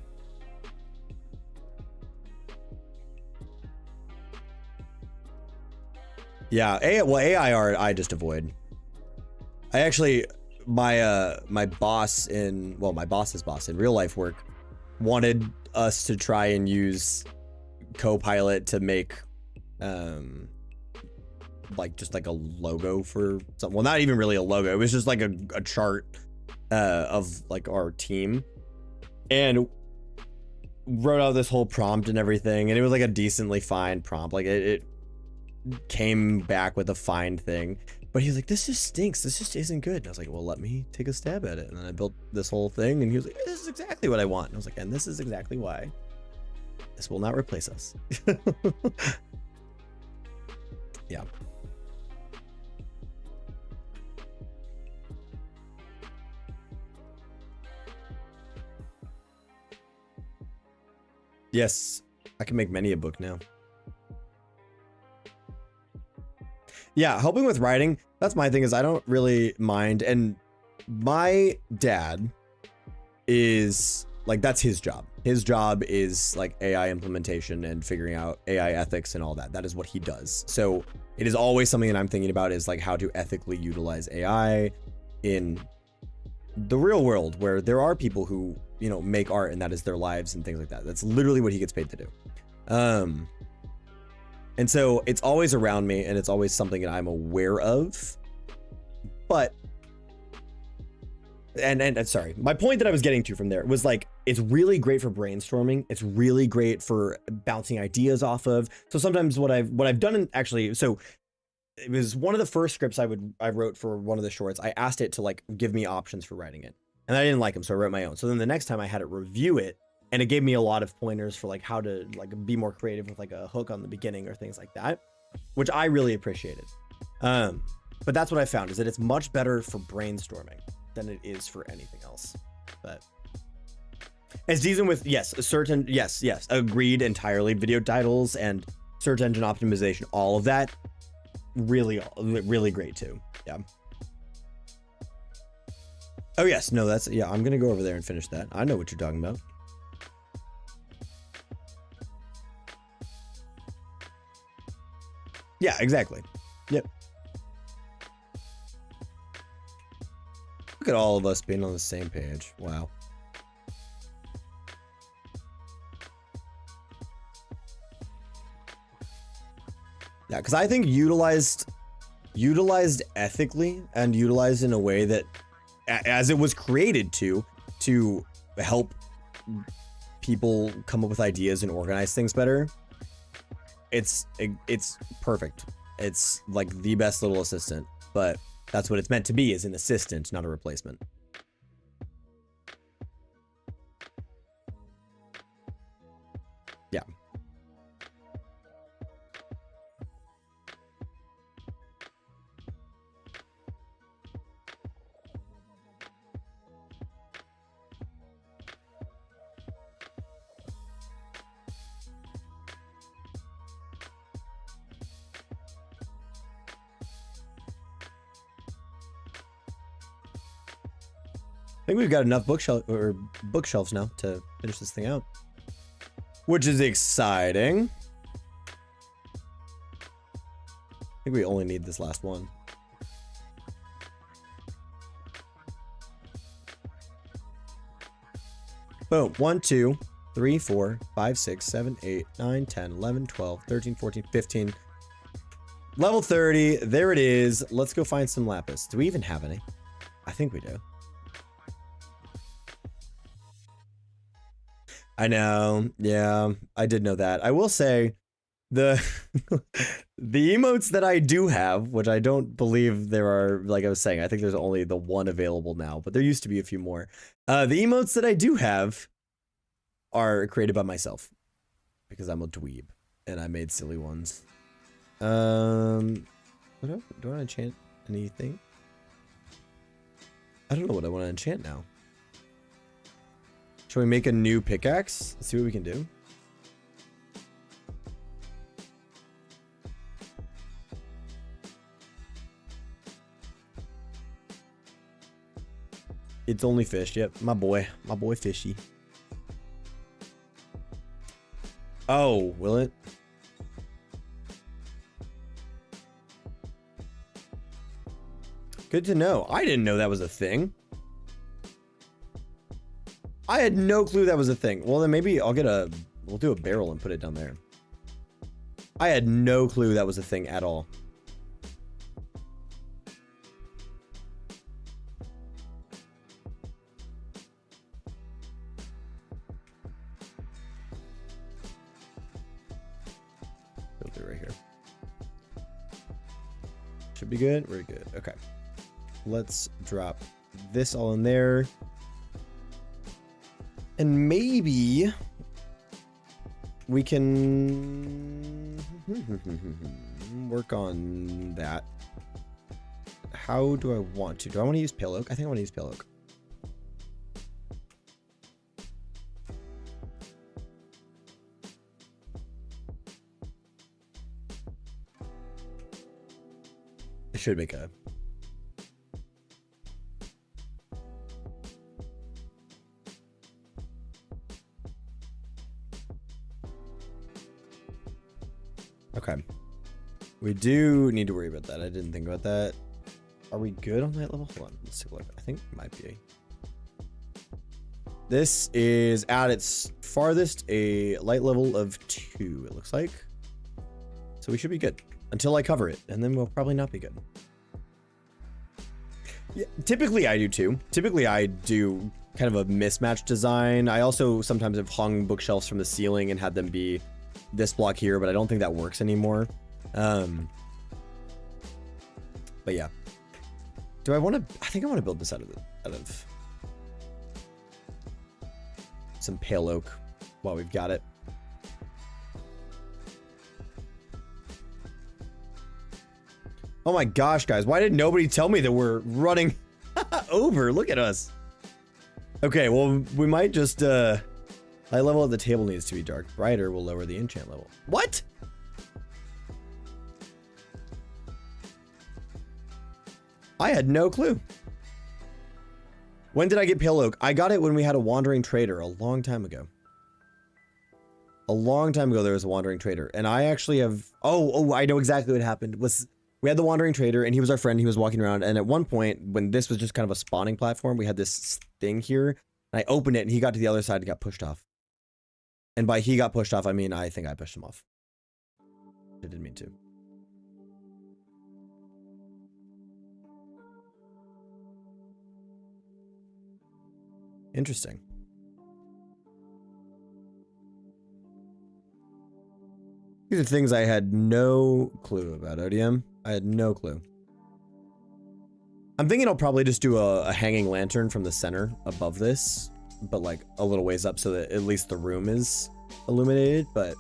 yeah, AI art I just avoid. I actually, my boss's boss in real life work wanted us to try and use Copilot to make like just like a logo for something. Well, not even really a logo. It was just like a chart of like our team, and wrote out this whole prompt and everything. And it was like a decently fine prompt. Like it came back with a fine thing, but he was like, this just stinks. This just isn't good. And I was like, well, let me take a stab at it. And then I built this whole thing, and he was like, this is exactly what I want. And I was like, and this is exactly why this will not replace us. Yeah. Yes, I can make many a book now. Yeah, helping with writing, that's my thing, is I don't really mind. And my dad is like, that's his job. His job is like AI implementation and figuring out AI ethics and all that. That is what he does. So it is always something that I'm thinking about, is like how to ethically utilize AI in the real world, where there are people who, you know, make art and that is their lives and things like that. That's literally what he gets paid to do. And so it's always around me, and it's always something that I'm aware of. But and sorry, my point that I was getting to from there was like, it's really great for brainstorming. It's really great for bouncing ideas off of. So sometimes what I've done, actually, so it was one of the first scripts I wrote for one of the shorts. I asked it to like give me options for writing it, and I didn't like them, so I wrote my own. So then the next time I had it review it, and it gave me a lot of pointers for like how to like be more creative with like a hook on the beginning or things like that, which I really appreciated. But that's what I found, is that it's much better for brainstorming than it is for anything else. But it's decent with, yes, agreed entirely. Video titles and search engine optimization, all of that, really great too. Yeah. Oh yes, no, that's, yeah, I'm gonna go over there and finish that. I know what you're talking about. Yeah, exactly. Yep. Look at all of us being on the same page. Wow. Yeah, because I think utilized ethically and utilized in a way that, as it was created to help people come up with ideas and organize things better, it's perfect. It's like the best little assistant, but that's what it's meant to be, is an assistant, not a replacement. Yeah. I think we've got enough bookshelves now to finish this thing out, which is exciting. I think we only need this last one. Boom. 1, 2, 3, 4, 5, 6, 7, 8, 9, 10, 11, 12, 13, 14, 15. Level 30. There it is. Let's go find some lapis. Do we even have any? I think we do. I know. Yeah, I did know that. I will say the the emotes that I do have, which I don't believe there are, like I was saying, I think there's only the one available now, but there used to be a few more. The emotes that I do have are created by myself because I'm a dweeb and I made silly ones. Do I want to enchant anything? I don't know what I want to enchant now. Should we make a new pickaxe? Let's see what we can do. It's only fish. Yep, my boy fishy. Oh, will it? Good to know. I didn't know that was a thing. I had no clue that was a thing. Well, then maybe we'll do a barrel and put it down there. I had no clue that was a thing at all. Filter right here. Should be good. We're good. Okay. Let's drop this all in there. And maybe we can work on that. How do I want to? Do I want to use pale oak? I think I want to use pale oak. I should make a... Okay. We do need to worry about that. I didn't think about that. Are we good on that level? Hold on. Let's take a look. I think it might be. This is at its farthest a light level of 2, it looks like. So we should be good until I cover it, and then we'll probably not be good. Yeah, typically I do too. Typically I do kind of a mismatched design. I also sometimes have hung bookshelves from the ceiling and had them be this block here, but I don't think that works anymore. But yeah. Do I want to? I think I want to build this out of some pale oak while we've got it. Oh my gosh, guys! Why did nobody tell me that we're running over? Look at us. Okay, well we might just light level of the table needs to be dark. Brighter will lower the enchant level. What? I had no clue. When did I get pale oak? I got it when we had a wandering trader a long time ago. A long time ago there was a wandering trader, and I actually have... Oh, I know exactly what happened. We had the wandering trader, and he was our friend. He was walking around, and at one point, when this was just kind of a spawning platform, we had this thing here, and I opened it, and he got to the other side and got pushed off. And by he got pushed off, I mean I think I pushed him off. I didn't mean to. Interesting. These are things I had no clue about, ODM. I had no clue. I'm thinking I'll probably just do a hanging lantern from the center above this, but like a little ways up so that at least the room is illuminated, but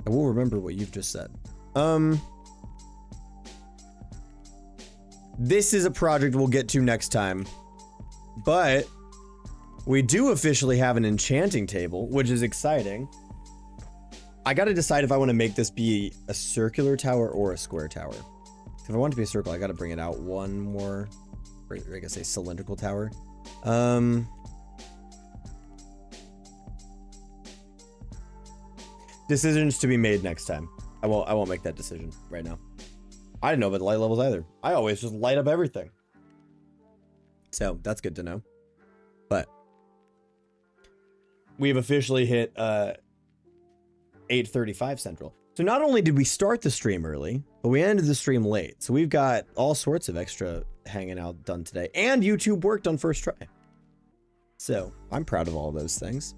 I will remember what you've just said. This is a project we'll get to next time. But we do officially have an enchanting table, which is exciting. I got to decide if I want to make this be a circular tower or a square tower. If I want it to be a circle, I got to bring it out one more, or I guess a cylindrical tower. Decisions to be made next time. I won't make that decision right now. I didn't know about the light levels either. I always just light up everything. So that's good to know. But we've officially hit 8:35 Central. So not only did we start the stream early, but we ended the stream late. So we've got all sorts of extra hanging out done today. And YouTube worked on first try. So I'm proud of all of those things.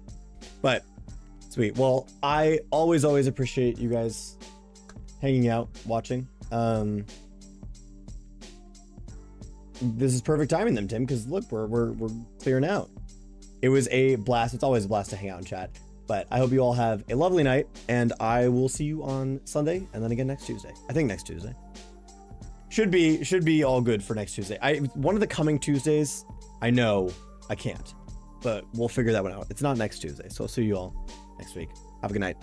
But sweet. Well, I always appreciate you guys hanging out, watching. This is perfect timing then, Tim, because look, we're clearing out. It was a blast. It's always a blast to hang out and chat. But I hope you all have a lovely night, and I will see you on Sunday and then again next Tuesday. I think next Tuesday. Should be all good for next Tuesday. One of the coming Tuesdays, I know I can't, but we'll figure that one out. It's not next Tuesday, so I'll see you all next week. Have a good night.